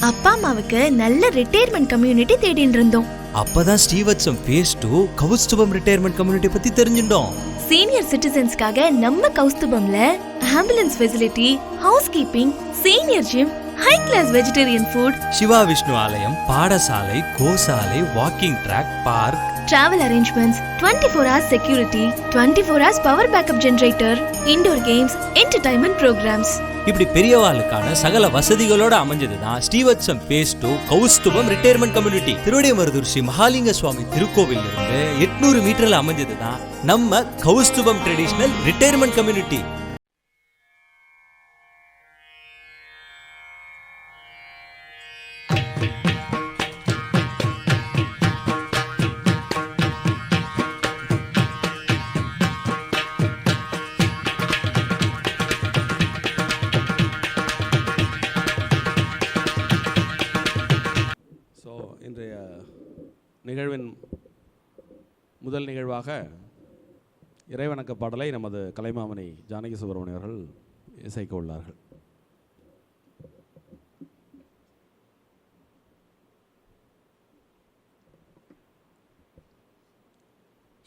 அப்பா அம்மாவுக்கு நல்ல ரிட்டையர்மெண்ட் கம்யூனிட்டி தேடிட்டு இருந்தோம். அப்பதான் Srivatsam phase 2 Kausthubam retirement community பத்தி தெரிஞ்சிட்டோம். சீனியர் சிட்டிசன்ஸ்க்காக நம்ம கௌஸ்துபம்ல ambulance facility, house keeping, senior gym, high class vegetarian food, Shiva Vishnu ஆலயம், பாடசாலை, கோசாலை, walking track, park, travel arrangements, 24 hours security, 24 hours power backup generator, indoor games, entertainment programs. இப்படி பெரியவாளுக்கான சகல வசதிகளோட அமைஞ்சதுதான் Srivatsam phase 2 Kausthubam retirement community. Thiruvidaimarudur Sri Mahalinga Swami திருக்கோவில் இருந்து 800 மீட்டர்ல அமைஞ்சதுதான் நம்ம கௌஸ்துபம் ட்ரெடிஷனல் ரிட்டையர்மெண்ட் கம்யூனிட்டி. இன்றைய நிகழ்வின் முதல் நிகழ்வாக இறைவணக்க பாடலை நமது கலைமாமணி ஜானகி சுப்பிரமணியம் அவர்கள் இசைக்க உள்ளார்கள்.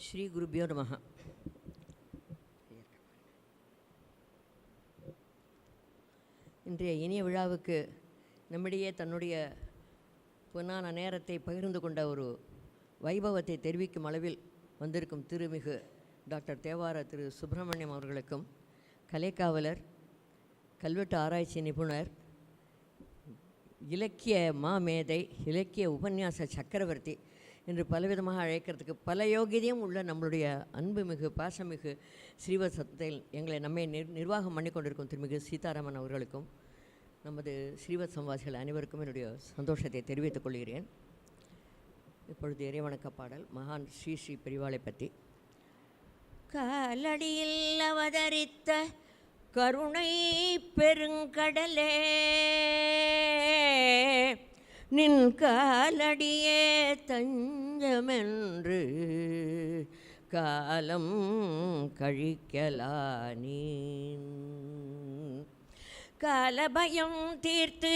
ஸ்ரீ குருபியோ நமஹ. இன்றைய இனிய விழாவுக்கு நம்மிடையே தன்னுடைய பொன்னான நேரத்தை பகிர்ந்து கொண்ட ஒரு வைபவத்தை தெரிவிக்கும் அளவில் வந்திருக்கும் திருமிகு டாக்டர் தேவார திரு சுப்பிரமணியம் அவர்களுக்கும், கலைக்காவலர், கல்வெட்டு ஆராய்ச்சி நிபுணர், இலக்கிய மாமேதை, இலக்கிய உபன்யாச சக்கரவர்த்தி என்று பலவிதமாக அழைக்கிறதுக்கு பல யோகியதையும் உள்ள நம்மளுடைய அன்புமிகு பாசமிகு ஸ்ரீவத்சத்தில் நம்மை நிர்வாகம் பண்ணி கொண்டிருக்கும் திருமிகு சீதாராமன் அவர்களுக்கும், நமது ஸ்ரீவத் சம்வாசிகள் அனைவருக்கும் என்னுடைய சந்தோஷத்தை தெரிவித்துக் கொள்கிறேன். இப்பொழுது இறைவணக்க பாடல் மகான் ஸ்ரீ ஸ்ரீ பெரிவாளை பற்றி. காலடியில் அவதரித்த கருணை பெருங்கடலே, நின் காலடியே தஞ்சமென்று காலம் கழிக்கலானீன். காலபயம் தீர்த்து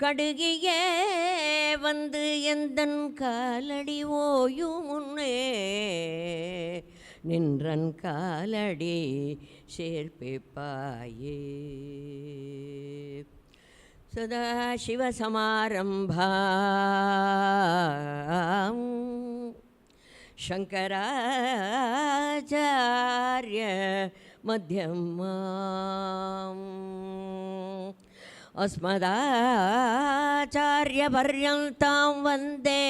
கடுகியே வந்து எந்தன் காலடி ஓயும் முன்னே நின்றன் காலடி சேர்ப்பிப்பாயே. சதா சிவசமாரம்பாம் சங்கராச்சார்ய மத்யமாம் அஸ்மதாச்சார்யபர்யந்தாं வந்தே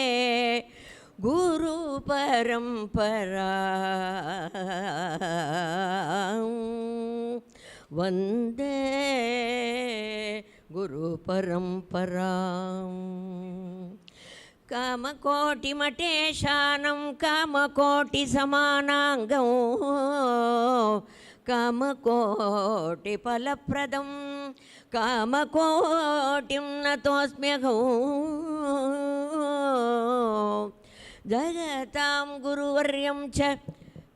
குரு பரம்பராம் வந்தே குரு பரம்பராம். காமகோட்டி மட்டேஷானம் காமகோட்டி சமானாங்கம் காமகோட்டி பலப்பிரதம் காமகோட்டிம் நதோஸ்ம்யகம் ஜகதாம் குருவர்யம் ச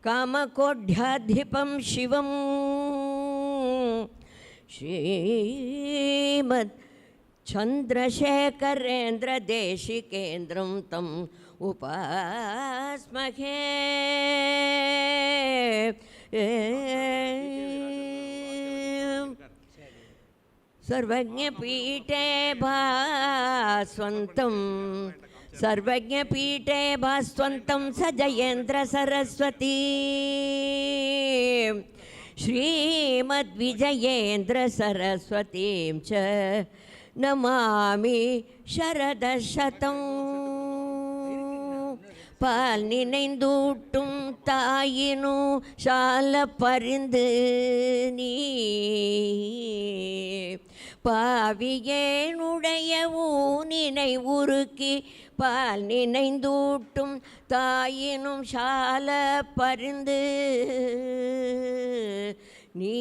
காமகோட்யாதிபம் சிவம் ஸ்ரீமத் சந்திரசேகரேந்திர தேசிகேந்திரம் தம் உபாஸ்மஹே. सर्वज्ञपीठे भास्वन्तं सर्वज्ञपीठे भास्वन्तं स जयेन्द्र सरस्वती श्रीमद्विजयेन्द्र सरस्वतीं च नमामि शरदशतम्. பால் நினைந்தூட்டும் தாயினு சால பரிந்து நீ பாவியேனுடைய ஊனினை உருக்கி பால் நினைந்தூட்டும் தாயினும் சால பரிந்து நீ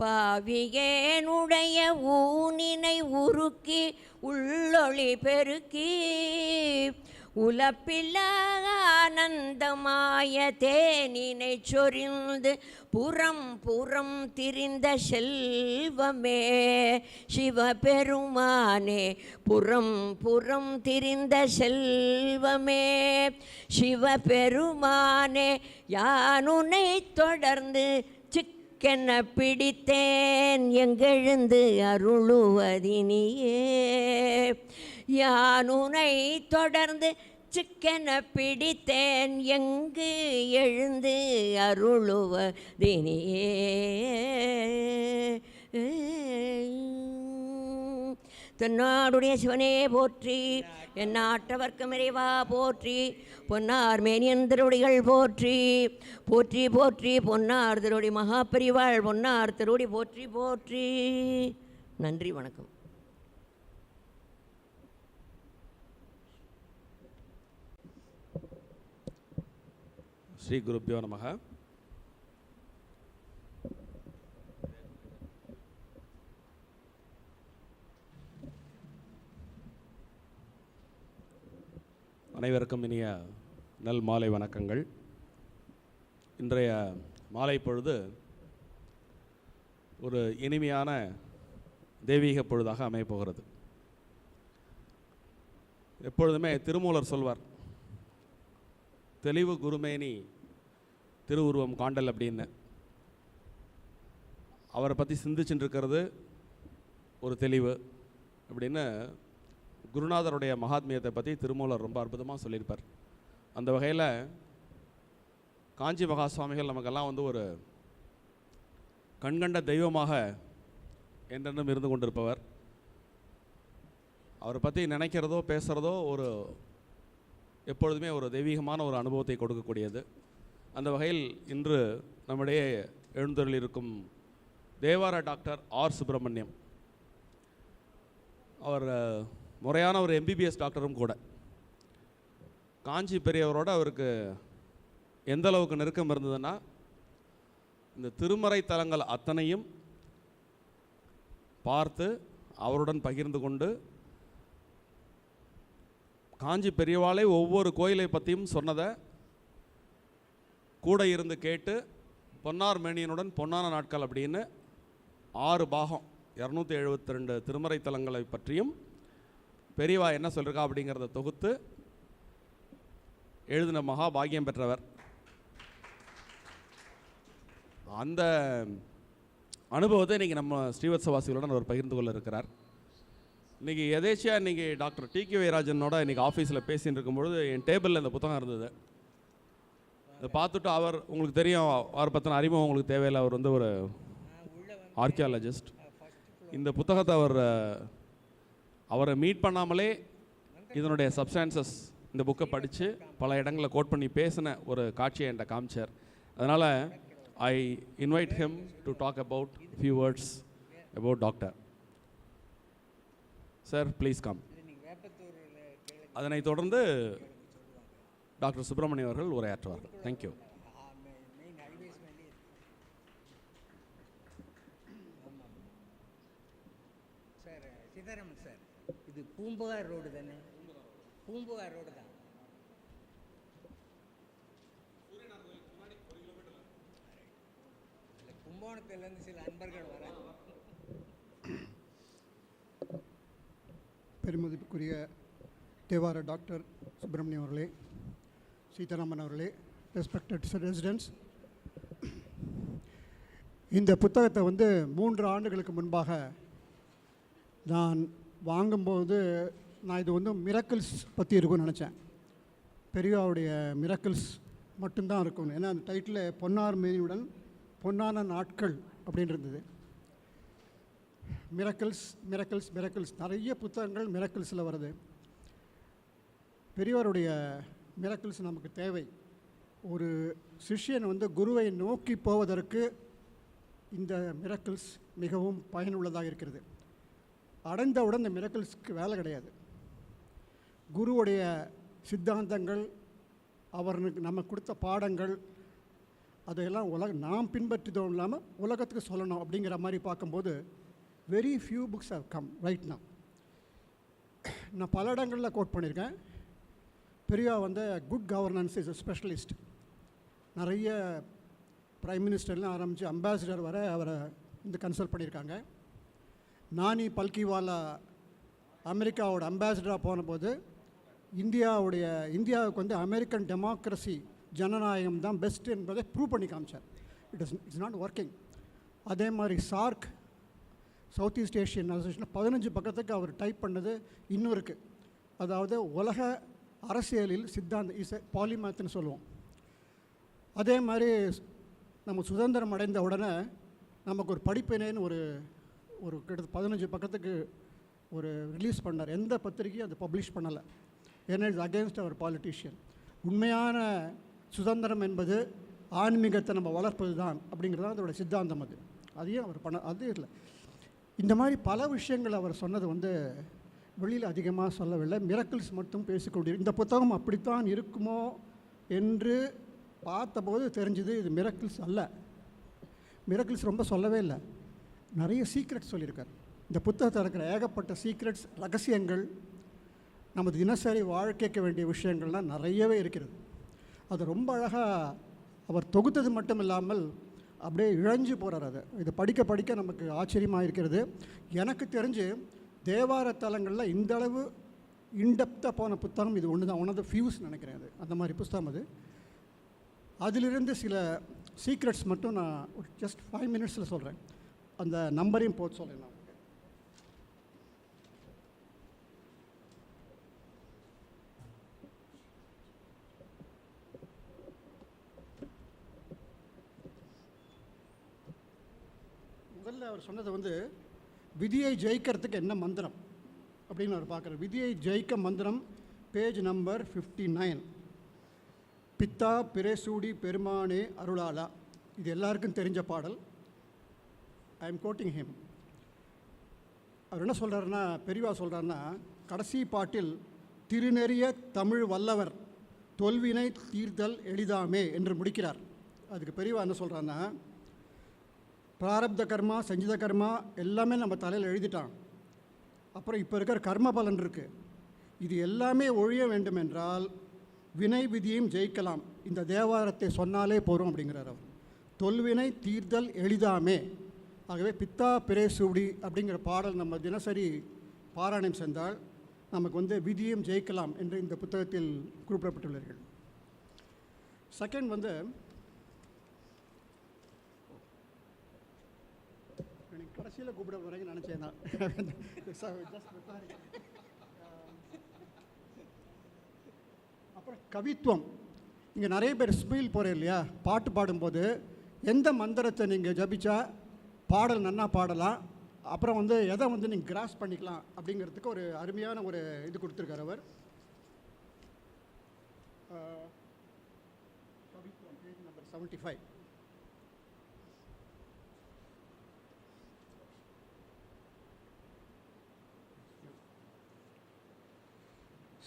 பாவியேனுடைய ஊனினை உருக்கி உள்ளொளி பெருக்கி உலப்பில்லா ஆனந்தமாய தேனினை சொரிந்து புறம் புறம் திரிந்த செல்வமே சிவபெருமானே, புறம் புறம் திரிந்த செல்வமே சிவபெருமானே, யானுனை தொடர்ந்து சிக்கென பிடித்தேன் எங்கெழுந்து அருளுவதினியே. யானுனை தொடர்ந்து சிக்கென பிடித்தேன் எங்கு எழுந்து அருளுவதினியே. தென்னாடுடைய சிவனே போற்றி, என் நாட்டவர்க்கும் இறைவா போற்றி, பொன்னார் மேனியன் திருவடிகள் போற்றி போற்றி போற்றி, பொன்னார் திருவடி மகாபெரிவாள் பொன்னார் திருவடி போற்றி போற்றி. நன்றி, வணக்கம். ஸ்ரீ குருப்பியோ நமக. அனைவருக்கும் இனிய நல் மாலை வணக்கங்கள். இன்றைய மாலை பொழுது ஒரு இனிமையான தெய்வீக பொழுதாக அமையப்போகிறது. எப்பொழுதுமே திருமூலர் சொல்வார், தெளிவு குருமேனி திருவுருவம் காண்டல் அப்படின்னு. அவரை பற்றி சிந்திச்சுட்டு இருக்கிறது ஒரு தெளிவு அப்படின்னு குருநாதருடைய மகாத்மியத்தை பற்றி திருமூலர் ரொம்ப அற்புதமாக சொல்லியிருப்பார். அந்த வகையில் காஞ்சி மகா சுவாமிகள் நமக்கெல்லாம் வந்து ஒரு கண்கண்ட தெய்வமாக என்றென்றும் இருந்து கொண்டிருப்பவர். அவரை பற்றி நினைக்கிறதோ பேசுகிறதோ ஒரு எப்பொழுதுமே ஒரு தெய்வீகமான ஒரு அனுபவத்தை கொடுக்கக்கூடியது. அந்த வகையில் இன்று நம்முடைய எழுந்தருளில் இருக்கும் தேவார டாக்டர் ஆர் சுப்பிரமணியம், அவர் முறையான ஒரு எம்பிபிஎஸ் டாக்டரும் கூட. காஞ்சி பெரியவரோட அவருக்கு எந்த அளவுக்கு நெருக்கம் இருந்ததுன்னா, இந்த திருமறை தலங்கள் அத்தனையும் பார்த்து அவருடன் பகிர்ந்து கொண்டு, காஞ்சி பெரியவாளே ஒவ்வொரு கோயிலை பற்றியும் சொன்னதை கூட இருந்து கேட்டு, பொன்னார் மேனியனுடன் பொன்னான நாட்கள் அப்படின்னு 6 பாகம் 272 திருமறை தலங்களை பற்றியும் பெரியவா என்ன சொல்லிருக்கா அப்படிங்கிறத தொகுத்து எழுதின மகா பாக்கியம் பெற்றவர். அந்த அனுபவத்தை இன்றைக்கி நம்ம ஸ்ரீவத்சவாசிகளுடன் அவர் பகிர்ந்து கொள்ள இருக்கிறார். இன்றைக்கி எதேச்சியாக இன்றைக்கி டாக்டர் டி.கே. வைராஜனோட இன்றைக்கி ஆஃபீஸில் பேசின்னு இருக்கும்பொழுது என் டேபிளில் இந்த புத்தகம் இருந்தது. அதை பார்த்துட்டு அவர், உங்களுக்கு தெரியும் அவரை பற்றின அறிமுகம் உங்களுக்கு தேவையில்லை, அவர் வந்து ஒரு ஆர்கியாலஜிஸ்ட். இந்த புத்தகத்தை அவரை மீட் பண்ணாமலே இதனுடைய சப்ஸ்டான்சஸ், இந்த புக்கை படித்து பல இடங்களில் கோட் பண்ணி பேசின ஒரு காட்சியை என்கிட்ட காமிச்சார். அதனால் I invite him to talk about few words about doctor. Sir please come. அதனைத் தொடர்ந்து டாக்டர் சுப்பிரமணியம் அவர்கள் உரையாற்றுவார்கள். தேங்க்யூ. சார் சீதாராமன் சார், இது பூம்புகார் ரோடு தானே? பூம்புகார் ரோடு தான். கும்பகோணத்திலேருந்து சில அன்பர்கள் வராங்க. பெருமதிப்புக்குரிய தேவார டாக்டர் சுப்பிரமணியம் அவர்களே, சீதாராமன் அவர்களே, ரெஸ்பெக்டட் ரெசிடென்ட்ஸ், இந்த புத்தகத்தை 3 ஆண்டுகளுக்கு முன்பாக நான் வாங்கும்போது நான் இது மிரக்கிள்ஸ் பற்றி இருக்கும்னு நினச்சேன். பெரியவாவுடைய மிரக்கிள்ஸ் மட்டும்தான் இருக்கும். ஏன்னா அந்த டைட்டில் பொன்னார் மேனியுடன் பொன்னான நாட்கள் அப்படின்னு இருந்தது. மிரக்கிள்ஸ் மிரக்கிள்ஸ் மிரக்கிள்ஸ், நிறைய புத்தகங்கள் மிரக்கிள்ஸில் வருது. பெரியவருடைய மிரக்கிள்ஸ் நமக்கு தேவை. ஒரு சிஷ்யன் குருவை நோக்கி போவதற்கு இந்த மிரக்கிள்ஸ் மிகவும் பயனுள்ளதாக இருக்கிறது. அடைந்தவுடன் இந்த மிரக்கிள்ஸ்க்கு வேலை கிடையாது. குருவுடைய சித்தாந்தங்கள், அவருக்கு நம்ம கொடுத்த பாடங்கள், அதையெல்லாம் நாம் பின்பற்றிதோம் இல்லாமல் உலகத்துக்கு சொல்லணும் அப்படிங்கிற மாதிரி பார்க்கும்போது very few books have come right now. நான் பல இடங்களில் கோட் பண்ணியிருக்கேன். பெரியவா வந்து good governance is a specialist. நிறைய பிரைம் மினிஸ்டர்லாம் ஆரம்பித்து அம்பாசிடர் வர அவரை வந்து கன்சல்ட் பண்ணியிருக்காங்க. நானி பல்கிவாலா அமெரிக்காவோட அம்பாசிடராக போனபோது இந்தியாவுக்கு வந்து அமெரிக்கன் டெமோக்ரஸி ஜனநாயகம் தான் பெஸ்ட் என்பதை ப்ரூவ் பண்ணி காமிச்சார். It's not working. அதே மாதிரி SAARC south east Asian association 15 பக்கத்துக்கு அவர் டைப் பண்ணது இன்னும் இருக்குது. அதாவது உலக அரசியலில் சித்தாந்த இஸ் பாலிமேத்னு சொல்லுவோம். அதே மாதிரி நம்ம சுதந்திரம் அடைந்த உடனே நமக்கு ஒரு படிப்பினேன்னு ஒரு கிட்டத்தட்ட 15 பக்கத்துக்கு ஒரு ரிலீஸ் பண்ணார். எந்த பத்திரிக்கையும் அதை பப்ளிஷ் பண்ணலை. ஏன்னா இட்ஸ் அகேன்ஸ்ட் அவர் பாலிட்டிஷியன். உண்மையான சுதந்திரம் என்பது ஆன்மீகத்தை நம்ம வளர்ப்பது தான் அப்படிங்கிறது தான் அதோட சித்தாந்தம். அதையும் அவர் அது இல்லை. இந்த மாதிரி பல விஷயங்கள் அவர் சொன்னது வந்து வெளியில் அதிகமாக சொல்லவில்லை. மிரக்கிள்ஸ் மட்டும் பேசிக்கொண்டிரு. இந்த புத்தகம் அப்படித்தான் இருக்குமோ என்று பார்த்தபோது தெரிஞ்சுது இது மிரக்கிள்ஸ் அல்ல. மிரக்கிள்ஸ் ரொம்ப சொல்லவே இல்லை. நிறைய சீக்ரெட்ஸ் சொல்லியிருக்கார். இந்த புத்தகத்தில் இருக்கிற ஏகப்பட்ட சீக்ரெட்ஸ், ரகசியங்கள், நமது தினசரி வாழ்க்கைக்கு வேண்டிய விஷயங்கள்லாம் நிறையவே இருக்கிறது. அது ரொம்ப அழகாக அவர் தொகுத்தது மட்டும் இல்லாமல் அப்படியே இழஞ்சு போகிறார். அது இது படிக்க படிக்க நமக்கு ஆச்சரியமாக இருக்கிறது. எனக்கு தெரிஞ்சு தேவார தலங்களில் இந்தளவு இன்டெப்த்தாக போன புத்தகம் இது ஒன்று தான். ஒன் ஆஃப் த ஃபியூஸ் நினைக்கிறேன். அது அந்த மாதிரி புத்தகம் அது. அதிலிருந்து சில சீக்ரெட்ஸ் மட்டும் நான் ஜஸ்ட் 5 மினிட்ஸில் சொல்கிறேன். அந்த நம்பரையும் போட்டு சொல்கிறேன் நான். முதல்ல அவர் சொன்னது வந்து விதியை ஜெயிக்கிறதுக்கு என்ன மந்திரம் அப்படின்னு அவர் பார்க்குறார். விதியை ஜெயிக்க மந்திரம் பேஜ் நம்பர் 59. பித்தா பிரேசூடி பெருமானே அருளாளா. இது எல்லாருக்கும் தெரிஞ்ச பாடல். I am quoting him. அவர் என்ன சொல்கிறாருன்னா, பெரியவா சொல்கிறாருன்னா, கடைசி பாட்டில் திருநெறிய தமிழ் வல்லவர் தொல்வினை தீர்த்தல் எளிதாமே என்று முடிக்கிறார். அதுக்கு பெரியவா என்ன சொல்கிறாருன்னா, பிராரப்த கர்மா சஞ்சித கர்மா எல்லாமே நம்ம தலையில் எழுதிட்டான். அப்புறம் இப்போ இருக்கிற கர்ம பலன் இருக்குது. இது எல்லாமே ஒழிய வேண்டும் என்றால் வினை விதியையும் ஜெயிக்கலாம். இந்த தேவாரத்தை சொன்னாலே போகிறோம் அப்படிங்கிறார் அவர். தொல்வினை தீர்த்தல் எளிதாமே. ஆகவே பித்தா பிரேசூடி அப்படிங்கிற பாடல் நம்ம தினசரி பாராயணம் சென்றால் நமக்கு வந்து விதியும் ஜெயிக்கலாம் என்று இந்த புத்தகத்தில் குறிப்பிடப்பட்டுள்ளார்கள். செகண்ட் வந்து கடைசியில் கூப்பிட போகிறேன்னு நினச்சேன் நான். அப்புறம் கவித்துவம். இங்கே நிறைய பேர் ஸ்பீல் போகிறேன் இல்லையா, பாட்டு பாடும்போது எந்த மந்திரத்தை நீங்கள் ஜபிச்சா பாடல் நன்னா பாடலாம், அப்புறம் வந்து எதை வந்து நீங்கள் கிராஸ் பண்ணிக்கலாம் அப்படிங்கிறதுக்கு ஒரு அருமையான ஒரு இது கொடுத்துருக்கார் அவர். கவித்துவம் பேஜ் நம்பர் 75.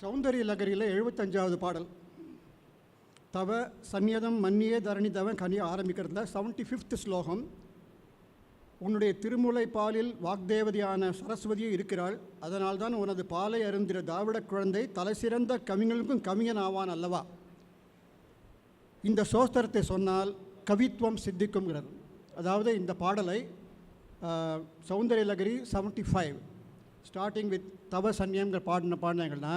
சௌந்தரிய லகரியில் 75வது பாடல். தவ சந்நியதம் மன்னியே தரணி தவ கனிய ஆரம்பிக்கிறதுல 75th ஸ்லோகம். உன்னுடைய திருமுலை பாலில் வாக்தேவதியான சரஸ்வதியே இருக்கிறாள், அதனால்தான் உனது பாலை அருந்திர தாவிட குழந்தை தலை சிறந்த கவிஞர்களுக்கும் கவிஞன் ஆவான் அல்லவா. இந்த சோஸ்திரத்தை சொன்னால் கவித்துவம் சித்திக்கும்ங்கிறது. அதாவது இந்த பாடலை சௌந்தரிய லகரி 75 ஸ்டார்டிங் வித் தவ சன்னியம்ங்கிற பாடினாங்கன்னா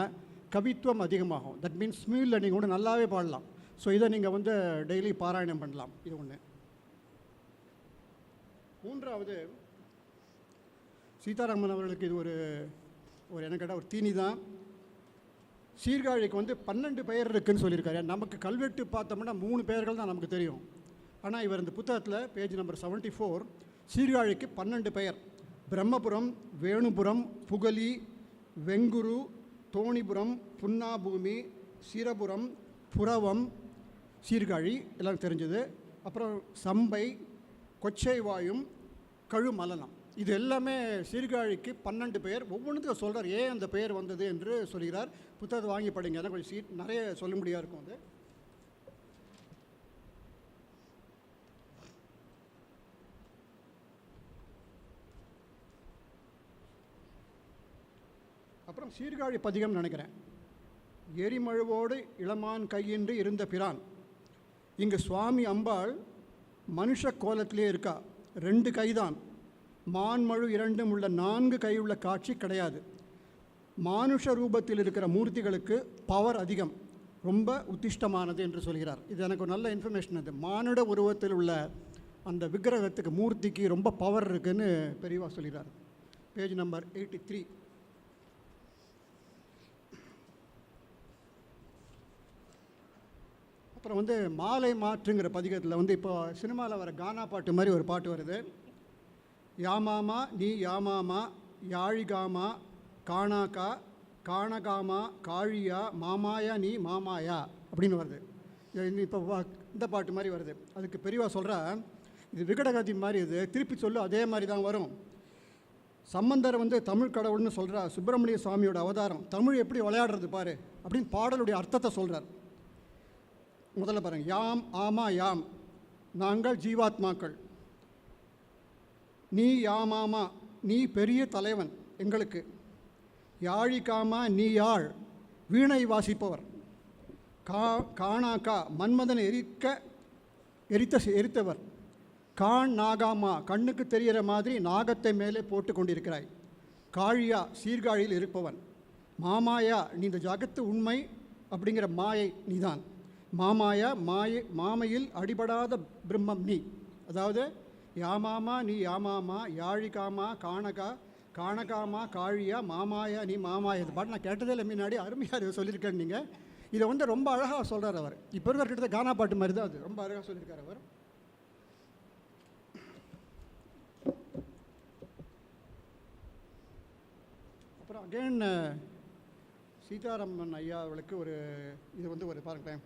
கவித்துவம் அதிகமாகும். தட் மீன்ஸ் ஸ்மீலில் நீங்கள் கூட நல்லாவே பாடலாம். ஸோ இதை நீங்கள் வந்து டெய்லி பாராயணம் பண்ணலாம். இது ஒன்று. மூன்றாவது, சீதாராமன் அவர்களுக்கு இது ஒரு என்ன கேட்டால் ஒரு தீனி தான். சீர்காழிக்கு வந்து 12 பெயர் இருக்குதுன்னு சொல்லியிருக்காரு. நமக்கு கல்வெட்டு பார்த்தோம்னா 3 பெயர்கள் தான் நமக்கு தெரியும். ஆனால் இவர் இந்த புத்தகத்தில் பேஜ் நம்பர் 74 சீர்காழிக்கு 12 பெயர். பிரம்மபுரம், வேணுபுரம், புகலி, வெங்குரு, தோணிபுரம், புன்னாபூமி, சீரபுரம், புறவம், சீர்காழி எல்லாம் தெரிஞ்சது. அப்புறம் சம்பை, கொச்சைவாயும், கழுமலனம். இது எல்லாமே சீர்காழிக்கு 12 பெயர். ஒவ்வொன்றுத்துக்கும் சொல்கிறார் ஏன் அந்த பெயர் வந்தது என்று சொல்கிறார். புத்தகத்தை வாங்கி படிங்க. ஏன்னா கொஞ்சம் நிறைய சொல்ல முடியாது இருக்கும் அது. அப்புறம் சீர்காழி பதிகம் நினைக்கிறேன். எரிமழுவோடு இளமான் கையின்றி இருந்த பிரான். இங்கு சுவாமி அம்பாள் மனுஷ கோலத்திலே இருக்கா. 2 கைதான், மான்மழு 2 உள்ள 4 கையுள்ள காட்சி கிடையாது. மானுஷ ரூபத்தில் இருக்கிற மூர்த்திகளுக்கு பவர் அதிகம், ரொம்ப உத்திஷ்டமானது என்று சொல்கிறார். இது எனக்கு ஒரு நல்ல இன்ஃபர்மேஷன். அது மானுட உருவத்தில் உள்ள அந்த விக்கிரகத்துக்கு மூர்த்திக்கு ரொம்ப பவர் இருக்குன்னு பெரியவா சொல்கிறார். Page number 83. அப்புறம் வந்து மாலை மாற்றுங்கிற பதிகத்தில் வந்து இப்போ சினிமாவில் வர கானா பாட்டு மாதிரி ஒரு பாட்டு வருது. யாமாமா நீ யாமாமா யாழிகாமா காணாக்கா காணகாமா காழியா மாமாயா நீ மாமாயா அப்படின்னு வருது. இப்போ இந்த பாட்டு மாதிரி வருது. அதுக்கு பெரியவா சொல்கிறா, இது விகடகதி மாதிரி, இது திருப்பி சொல்லு அதே மாதிரி தான் வரும். சம்பந்தர் வந்து தமிழ் கடவுள்னு சொல்கிறா. சுப்பிரமணிய சுவாமியோட அவதாரம், தமிழ் எப்படி விளையாடுறது பாரு அப்படின்னு பாடலுடைய அர்த்தத்தை சொல்கிறார். முதல்ல பாருங்கள், யாம் ஆமா யாம், நாங்கள் ஜீவாத்மாக்கள். நீ யாமாமா, நீ பெரிய தலைவன் எங்களுக்கு. யாழிகாமா, நீ யாழ், வீணை வாசிப்பவர். காணாக்கா, மன்மதனை எரித்தவர். காண் நாகாமா, கண்ணுக்கு தெரிகிற மாதிரி நாகத்தை மேலே போட்டு கொண்டிருக்கிறாய். காழியா, சீர்காழியில் இருப்பவன். மாமாயா, நீ இந்த ஜகத்து உண்மை அப்படிங்கிற மாயை நீதான். மாமாயா, மாமையில் அடிபடாத பிரம்மம் நீ. அதாவது யாமாமா நீ யாமாமா யாழிகாமா காணகா காணகாமா காழியா மாமாயா நீ மாமாயா. இது பாட்டு நான் கேட்டதே இல்லை முன்னாடி, அருமையாக சொல்லியிருக்கேன். நீங்கள் இதை வந்து ரொம்ப அழகாக சொல்கிறார் அவர். இப்போ இருக்கிற கிட்ட கானா பாட்டு மாதிரி தான் அது, ரொம்ப அழகாக சொல்லியிருக்கார் அவர். அப்புறம் அகெயின் சீதாராமன் ஐயா அவர்களுக்கு ஒரு இது வந்து ஒரு பாருங்களேன்,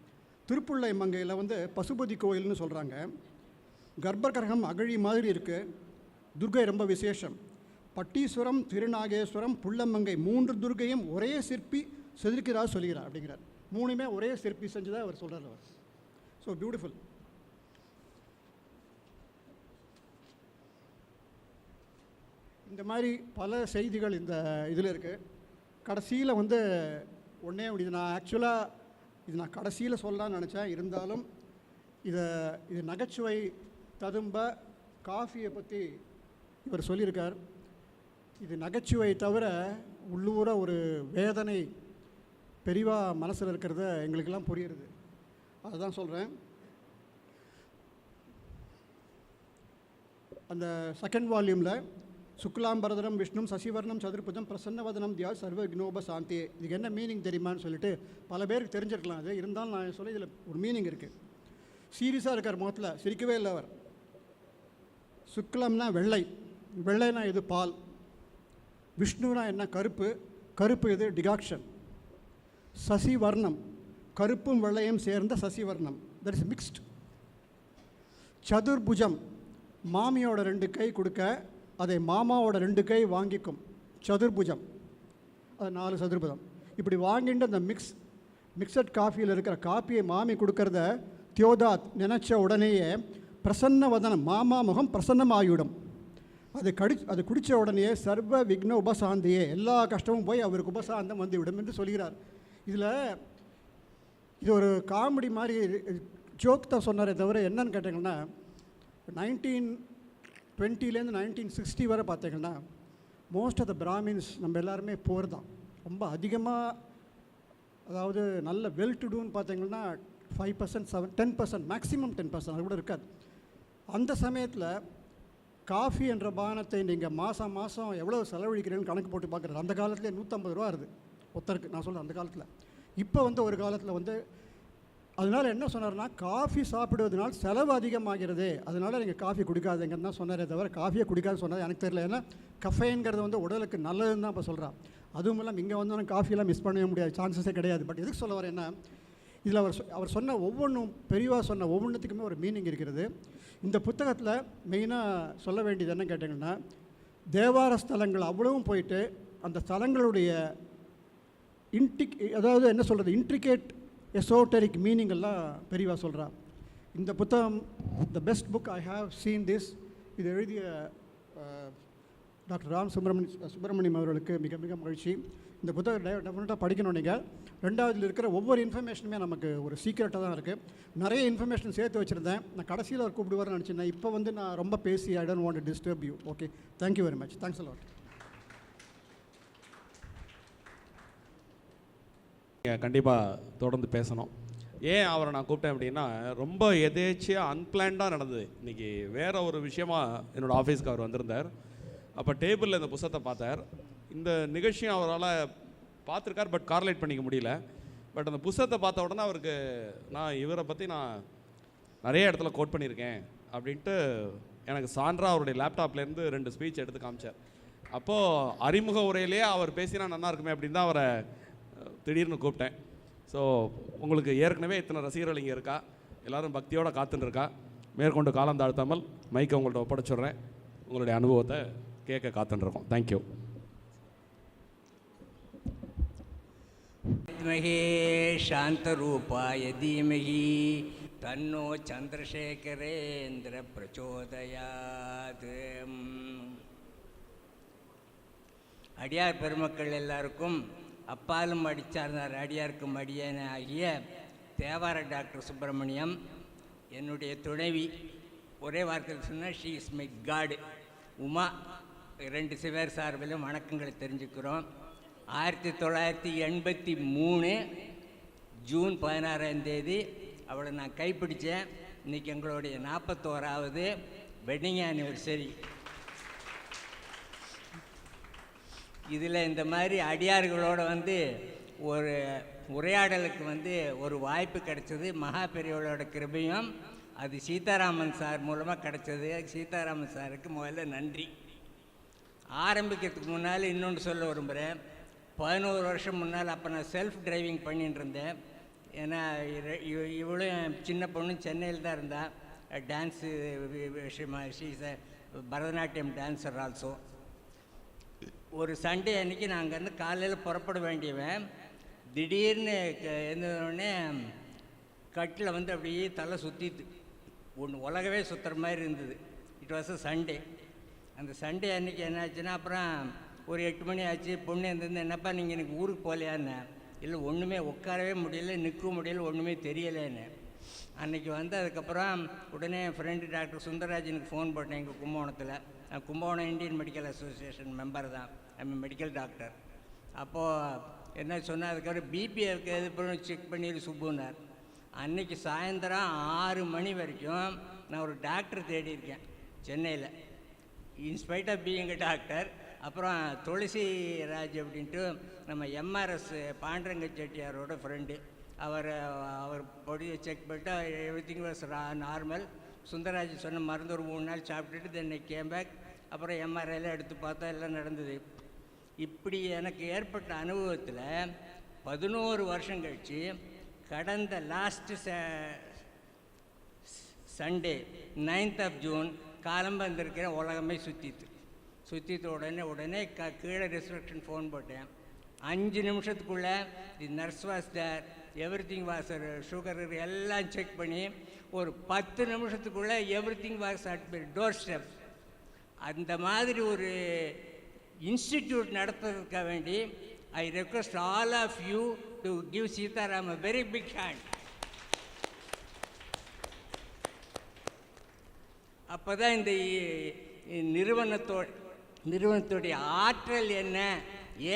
திருப்புள்ளை மங்கையில் வந்து பசுபதி கோயில்னு சொல்கிறாங்க. கர்ப்பகிரகம் அகழி மாதிரி இருக்குது. துர்கை ரொம்ப விசேஷம். பட்டீஸ்வரம், திருநாகேஸ்வரம், புள்ளமங்கை 3 துர்கையும் ஒரே சிற்பி செதுக்கிறார் சொல்கிறார் அப்படிங்கிறார். 3மே ஒரே சிற்பி செஞ்சுதான் அவர் சொல்கிறார் அவர். So beautiful. இந்த மாதிரி பல செய்திகள் இந்த இதில் இருக்குது. கடைசியில் வந்து ஒன்றே இது நான் ஆக்சுவலாக இது நான் கடைசியில் சொல்லலான்னு நினச்சேன். இருந்தாலும் இது நகைச்சுவை ததும்ப காஃபியை பற்றி இவர் சொல்லியிருக்கார். இது நகைச்சுவை தவிர உள்ளூர ஒரு வேதனை பெரிவா மனசில் இருக்கிறத எங்களுக்கெல்லாம் புரியுறது. அதுதான் சொல்கிறேன். அந்த செகண்ட் வால்யூமில் சுக்லாம்பரதனம் விஷ்ணும் சசிவர்ணம் சதுர்புஜம் பிரசன்னவதனம் தியா சர்வ விக்னோப சாந்தி. இதுக்கு என்ன மீனிங் தெரியுமான்னு சொல்லிட்டு பல பேருக்கு தெரிஞ்சிருக்கலாம். அது இருந்தாலும் நான் சொல்ல இதில் ஒரு மீனிங் இருக்குது. சீரியஸாக இருக்கார், முகத்தில் சிரிக்கவே இல்லை அவர். சுக்லம்னா வெள்ளை, வெள்ளைனா இது பால். விஷ்ணுனா என்ன கருப்பு, கருப்பு இது டிகாக்ஷன். சசிவர்ணம், கருப்பும் வெள்ளையும் சேர்ந்த சசிவர்ணம், தட் இஸ் மிக்ஸ்ட். சதுர்புஜம், மாமியோட 2 கை கொடுக்க அதை மாமாவோட 2 கை வாங்கிக்கும். சதுர்புஜம், அது 4 சதுர்புஜம். இப்படி வாங்கிட்டு அந்த மிக்சட் காஃபியில் இருக்கிற காப்பியை மாமி கொடுக்கறத தியோதாத் நினச்ச உடனேயே பிரசன்ன வதனம், மாமா முகம் பிரசன்னமாகிவிடும். அது குடித்த உடனே சர்வ விக்ன உபசாந்தியே, எல்லா கஷ்டமும் போய் அவருக்கு உபசாந்தம் வந்துவிடும் என்று சொல்கிறார். இதில் இது ஒரு காமெடி மாதிரி ஜோக் தான் சொன்னாரே தவிர என்னன்னு கேட்டிங்கன்னா 1920 1960 வரை பார்த்தீங்கன்னா மோஸ்ட் ஆஃப் த பிராமின்ஸ் நம்ம எல்லாருமே போர் தான். ரொம்ப அதிகமாக, அதாவது நல்ல வெல் டு டூன்னு பார்த்தீங்கன்னா 5%, 10%, மேக்ஸிமம் 10%, அது கூட இருக்காது. அந்த சமயத்தில் காஃபி என்ற பானத்தை நீங்கள் மாதம் எவ்வளோ செலவழிக்கிறேன்னு கணக்கு போட்டு பார்க்குறது. அந்த காலத்துலேயே 150 ரூபா இருது ஒருத்தருக்கு, நான் சொல்கிறேன் அந்த காலத்தில். இப்போ வந்து ஒரு காலத்தில் வந்து அதனால் என்ன சொன்னார்னா, காஃபி சாப்பிடுவதனால் செலவு அதிகமாகிறது, அதனால் நீங்கள் காஃபி குடிக்காதீங்கன்னு தான் சொன்னாரே தவிர காஃபியை குடிக்காது சொன்னது எனக்கு தெரியல. ஏன்னா கஃபைன்கிறது வந்து உடலுக்கு நல்லதுன்னு தான் இப்போ சொல்கிறான். அதுவும் இல்லாமல் இங்கே வந்து காஃபியெல்லாம் மிஸ் பண்ணவே முடியாது, சான்சஸே கிடையாது. பட் எதுக்கு சொல்ல வரேன்னா, இதில் அவர் சொன்ன ஒவ்வொன்றும், பெரியவா சொன்ன ஒவ்வொன்றுத்துக்குமே ஒரு மீனிங் இருக்கிறது. இந்த புத்தகத்தில் மெயினாக சொல்ல வேண்டியது என்ன கேட்டிங்கன்னா, தேவார ஸ்தலங்கள் அவ்வளவும் போயிட்டு அந்த ஸ்தலங்களுடைய அதாவது என்ன சொல்கிறது, இன்ட்ரிகேட் எசோட்டரிக் மீனிங் எல்லாம் பெரியவா சொல்கிறா. இந்த புத்தகம் the best book I have seen this. இது எழுதிய டாக்டர் சுப்பிரமணியம் அவர்களுக்கு மிக மிக மகிழ்ச்சி. இந்த புத்தகம் டெஃபினட்டாக படிக்கணும் நீங்கள். ரெண்டாவதுல இருக்கிற ஒவ்வொரு இன்ஃபர்மேஷனுமே நமக்கு ஒரு சீக்ரெட்டாக தான் இருக்குது. நிறைய இன்ஃபர்மேஷன் சேர்த்து வச்சுருந்தேன். நான் கடைசியில் அவர் கூப்பிடுவார்னு நினச்சிருந்தேன். இப்போ வந்து நான் ரொம்ப பேசி I don't want to disturb you. Okay, thank you very much. Thanks a lot. கண்டிப்பாக தொடர்ந்து பேசணும். ஏன் அவரை நான் கூப்பிட்டேன் அப்படின்னா, ரொம்ப எதேச்சியாக அன்பிளான்டாக நடந்தது. இன்றைக்கி வேறு ஒரு விஷயமா என்னோடய ஆஃபீஸ்க்கு அவர் வந்திருந்தார். அப்போ டேபிளில் இந்த புத்தகத்தை பார்த்தார். இந்த நிகழ்ச்சியும் அவரால் பார்த்துருக்கார், பட் கார்லேட் பண்ணிக்க முடியல. பட் அந்த புத்தகத்தை பார்த்த உடனே அவருக்கு நான் இவரை பற்றி நான் நிறைய இடத்துல கோட் பண்ணியிருக்கேன் அப்படின்ட்டு எனக்கு சான்றா அவருடைய லேப்டாப்லேருந்து 2 ஸ்பீச் எடுத்து காமிச்சார். அப்போது அறிமுக உரையிலேயே அவர் பேசினா நல்லா இருக்குமே அப்படின்னு தான் அவரை திடீர்னு கூப்பிட்டேன். ஸோ உங்களுக்கு ஏற்கனவே இத்தனை ரசிகர்கள் இங்கே இருக்கா, எல்லோரும் பக்தியோடு காத்துன்னு இருக்கா. மேற்கொண்டு காலம் தாழ்த்தாமல் மைக்கை உங்கள்கிட்ட ஒப்படைச்சுட்றேன். உங்களுடைய அனுபவத்தை கேட்க காத்துருக்கோம். தேங்க்யூ. வித்மஹே சாந்தரூபாய தீமஹி தன்னோ சந்திரசேகரேந்திர பிரச்சோதயாத். அடியார் பெருமக்கள் எல்லாருக்கும் அப்பாலும் அடிச்சார்ந்தார் அடியாருக்கும் அடியேன ஆகிய தேவார டாக்டர் சுப்பிரமணியம் என்னுடைய துணைவி. ஒரே வார்த்தையில் சொன்னால் she is my god. Uma 2 சிவர் சார்பிலும் வணக்கங்களை தெரிஞ்சுக்கிறோம். 1983 ஜூன் 16ஆம் தேதி அவளை நான் கைப்பிடித்தேன். இன்றைக்கி எங்களுடைய 41வது வெட்டிங் ஆனிவர்சரி. இதில் இந்த மாதிரி அடியார்களோடு ஒரு உரையாடலுக்கு ஒரு வாய்ப்பு கிடைச்சது. மகா பெரியவளோட கிருபையும் அது சீதாராமன் சார் மூலமாக கிடைச்சது. சீதாராமன் சாருக்கு முதல்ல நன்றி. ஆரம்பிக்கிறதுக்கு முன்னால் இன்னொன்று சொல்ல விரும்புகிறேன். 11 வருஷம் முன்னால் அப்போ நான் செல்ஃப் டிரைவிங் பண்ணிட்டு இருந்தேன். ஏன்னா இவளும் சின்ன பொண்ணும் சென்னையில் தான் இருந்தாள். டான்ஸு விஷயமாக ஷீஸ் பரதநாட்டியம் டான்ஸர் ஆல்சோ. ஒரு சண்டே அன்றைக்கி நான் அங்கேருந்து காலையில் புறப்பட வேண்டியவன். திடீர்னு எழுந்தோடனே கட்டில் அப்படியே தலை சுற்றிட்டு ஒன்று உலகவே சுற்றுற மாதிரி இருந்தது. It was a Sunday. அந்த சண்டே அன்றைக்கி என்னாச்சுன்னா, அப்புறம் ஒரு 8 மணி ஆச்சு. பொண்ணு இருந்திருந்து, என்னப்பா நீங்கள் எனக்கு ஊருக்கு போகலையான்னு. இல்லை, ஒன்றுமே உட்காரவே முடியல, நிற்கவும் முடியல, ஒன்றுமே தெரியலேன்னு. அன்றைக்கி அதுக்கப்புறம் உடனே என் ஃப்ரெண்டு டாக்டர் சுந்தரராஜனுக்கு ஃபோன் போட்டேன். எங்கள் கும்பகோணத்தில். Kumbakonam Indian medical association member தான். ஐ மெடிக்கல் டாக்டர். அப்போது என்ன சொன்னால், அதுக்கப்புறம் பிபிஎஃப்க்கு எது பண்ணி செக் பண்ணிடு சுப்புன்னார். அன்றைக்கி சாயந்தரம் 6 மணி வரைக்கும் நான் ஒரு டாக்டர் தேடி இருக்கேன் சென்னையில், இன்ஸ்பைட் ஆஃப் பீயிங் டாக்டர். அப்புறம் துளசி ராஜ் அப்படின்ட்டு நம்ம எம்ஆர்எஸ் பாண்டரங்க செட்டியாரோட ஃப்ரெண்டு. அவர் பொடி செக் பண்ணிட்டு எவ்ரிதிங் வாஸ் நார்மல். சுந்தரராஜ் சொன்ன மருந்து ஒரு 3 நாள் சாப்பிட்டுட்டு தென் கேம் பேக். அப்புறம் எம்ஆர்ஐயில் எடுத்து பார்த்தா எல்லாம் நடந்தது. இப்படி எனக்கு ஏற்பட்ட அனுபவத்தில் 11 வருஷம் கழித்து கடந்த last Sunday 9th of June காலம்பு வந்திருக்கிற உலகமே சுற்றிட்டு உடனே கீழே ரிசப்ஷன் ஃபோன் போட்டேன். 5 நிமிஷத்துக்குள்ளே the nurse was there, everything was, sugar எல்லாம் செக் பண்ணி ஒரு 10 நிமிஷத்துக்குள்ளே everything was at door step. அந்த மாதிரி ஒரு இன்ஸ்டிடியூட் நடத்துறதுக்காக வேண்டி I request all of you to give Sitaram a very big hand. அப்போ தான் இந்த நிறுவனத்துடைய ஆற்றல் என்ன,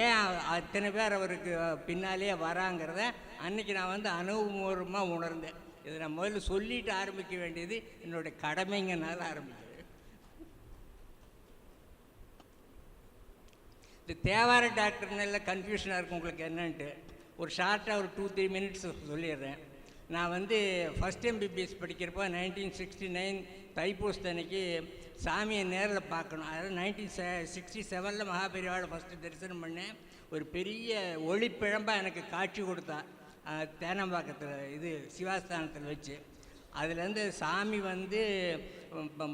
ஏன் அத்தனை பேர் அவருக்கு பின்னாலேயே வராங்கிறத அன்றைக்கி நான் அனுபவபூர்வமாக உணர்ந்தேன். இதை நான் முதல்ல சொல்லிட்டு ஆரம்பிக்க வேண்டியது என்னுடைய கடமைங்கனால ஆரம்பிக்கிறேன். இந்த தேவார டாக்டர்னால கன்ஃபியூஷனாக இருக்கும் உங்களுக்கு என்னன்ட்டு. ஒரு ஷார்ட்டாக ஒரு 2-3 minutes சொல்லிடுறேன். நான் ஃபஸ்ட் எம்பிபிஎஸ் படிக்கிறப்போ 1969 தைப்பூசத்தன்னைக்கு சாமியை நேரில் பார்க்கணும். அதாவது 1967 மகாபெரிவாளை ஃபஸ்ட்டு தரிசனம் பண்ணேன். ஒரு பெரிய ஒளிப்பிழம்பாக எனக்கு காட்சி கொடுத்தா தேனம்பாக்கத்தில் சிவாஸ்தானத்தில் வச்சு. அதுலேருந்து சாமி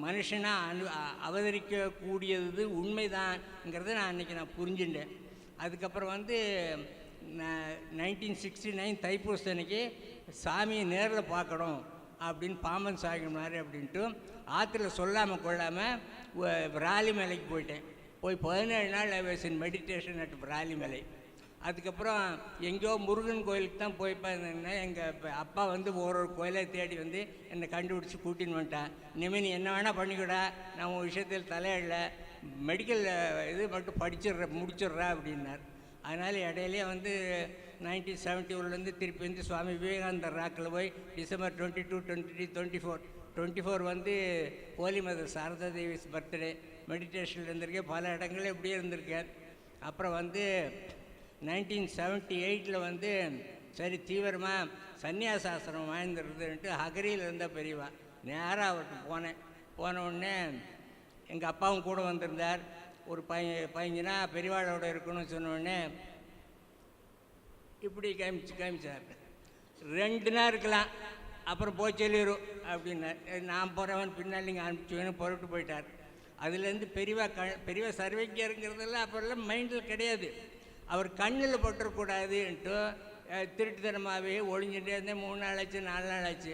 மனுஷனாக அவதரிக்கக்கூடியது உண்மைதான்ங்கிறத நான் அன்றைக்கி புரிஞ்சுட்டேன். அதுக்கப்புறம் 1969 தைப்பூசத்தன்னைக்கு சாமியை நேரில் பார்க்கணும் அப்படின்னு பாம்பன் சாகினார் அப்படின்ட்டு ஆற்றுல சொல்லாமல் கொள்ளாமல் ராலி மலைக்கு போயிட்டேன். போய் 17 நாள் I was in meditation at பிராலிமலை. அதுக்கப்புறம் எங்கேயோ முருகன் கோயிலுக்கு தான் போய் பார்த்தீங்கன்னா எங்கள் அப்பா வந்து ஒரு கோயிலை தேடி வந்து என்னை கண்டுபிடிச்சி கூட்டின்னு வந்துட்டான். இனிமேல் நீ என்ன வேணால் பண்ணிக்கூடா, நான் உன் விஷயத்தில் தலையிடல, மெடிக்கல் இது மட்டும் முடிச்சிடுறா அப்படின்னார். அதனால் இடையிலே வந்து 1971 திருப்பி வந்து சுவாமி விவேகானந்தர் ராக்கில் போய் டிசம்பர் 22, 23, 24 வந்து ஹோலி மதர் சாரதா தேவிஸ் பர்த்டே மெடிடேஷனில் இருந்திருக்கேன். பல இடங்களில் இப்படியே இருந்திருக்கேன். அப்புறம் வந்து 1978 வந்து சரி தீவிரமாக சன்னியாசாசிரமம் வாழ்ந்துருதுன்ட்டு ஹகரியில் இருந்த பெரியவா நேராக அவர்கிட்ட போன உடனே எங்கள் அப்பாவும் கூட வந்திருந்தார். ஒரு 15 நாள் பெரியவாளோட இருக்கணும்னு சொன்னோடனே இப்படி காமிச்சார். 2 நாள் இருக்கலாம், அப்புறம் போய் சொல்லிடும் அப்படின்னார். நான் போகிறவன் பின்னால் நீங்கள் அனுப்பிச்சுவேன்னு புறப்பட்டு போயிட்டார். அதுலேருந்து பெரியவா சர்வைக்கியருங்கிறதெல்லாம் அப்போல்லாம் மைண்டில் கிடையாது. அவர் கண்ணில் பட்டுறக்கூடாதுன்ட்டு திருட்டுத்தனமாகவே ஒழிஞ்சுட்டே இருந்தேன். 3 நாள் ஆச்சு, 4 நாள் ஆச்சு.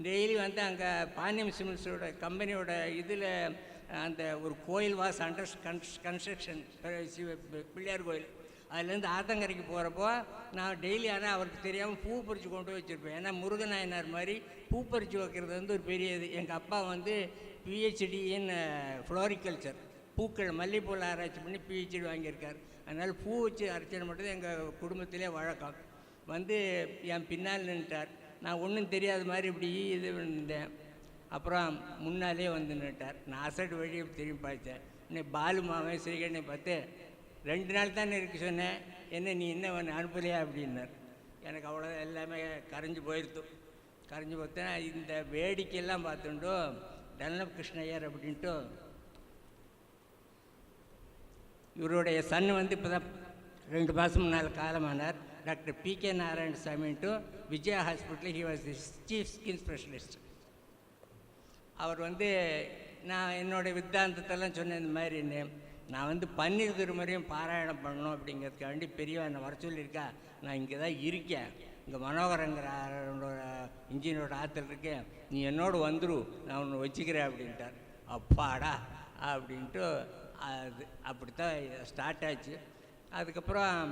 டெய்லி வந்து அங்கே பாண்டியம் சிமெண்ட்ஸோட கம்பெனியோட இதில் அந்த ஒரு கோயில் வாஸ் அண்டர் கன்ஸ்ட்ரக்ஷன், பிள்ளையார் கோயில். அதுலேருந்து ஆத்தங்கரைக்கு போகிறப்போ நான் டெய்லி ஆனால் அவருக்கு தெரியாமல் பூ பறித்து கொண்டு வச்சுருப்பேன். ஏன்னா முருகநாயனார் மாதிரி பூ பறித்து வைக்கிறது வந்து ஒரு பெரிய இது. எங்கள் அப்பா வந்து பிஹெச்டி இன் ஃப்ளோரிகல்ச்சர், பூக்கள் மல்லிகைப்பூவில் ஆராய்ச்சி பண்ணி பிஹெச்டி வாங்கியிருக்கார். அதனால் பூ வச்சு அரைச்சது மட்டும் எங்கள் குடும்பத்திலே வழக்கம். வந்து என் பின்னால் நின்றுட்டார். நான் ஒன்றும் தெரியாத மாதிரி இப்படி இது இருந்தேன். அப்புறம் முன்னாலே வந்து நின்றுட்டார். நான் அசட் வழியை திரும்பி பார்த்தேன். இன்னைக்கு பாலு மாவன் ஸ்ரீகண்ணை பார்த்து 2 நாள் தானே இருக்கு சொன்னேன், என்ன நீ என்ன ஒன்று அனுப்பலையா அப்படின்னார். எனக்கு அவ்வளோ எல்லாமே கரைஞ்சி போத்தேன். இந்த வேடிக்கையெல்லாம் பார்த்துட்டோ டன்லப் கிருஷ்ணய்யர் அப்படின்ட்டு இவருடைய சன் வந்து இப்போ தான் 2 மாதம் முன்னால் காலமானார். டாக்டர் PK நாராயணசாமின்ட்டு விஜயா ஹாஸ்பிட்டலில் he was the chief skin specialist. அவர் வந்து நான் என்னோடய வித்தாந்தத்தெல்லாம் சொன்னேன். இந்த மாதிரி நான் வந்து பன்னீர் திருமுறையும் பாராயணம் பண்ணணும் அப்படிங்கிறதுக்காண்டி பெரியவா என்னை வர சொல்லியிருக்கா. நான் இங்கே தான் இருக்கேன், இங்கே மனோகரங்கிற இன்ஜினோட ஆற்றல் இருக்கேன், நீ என்னோடு வந்துரு, நான் ஒன்று வச்சுக்கிறேன் அப்படின்ட்டார். அப்பாடா அப்படின்ட்டு அது அப்படித்தான் ஸ்டார்ட் ஆச்சு. அதுக்கப்புறம்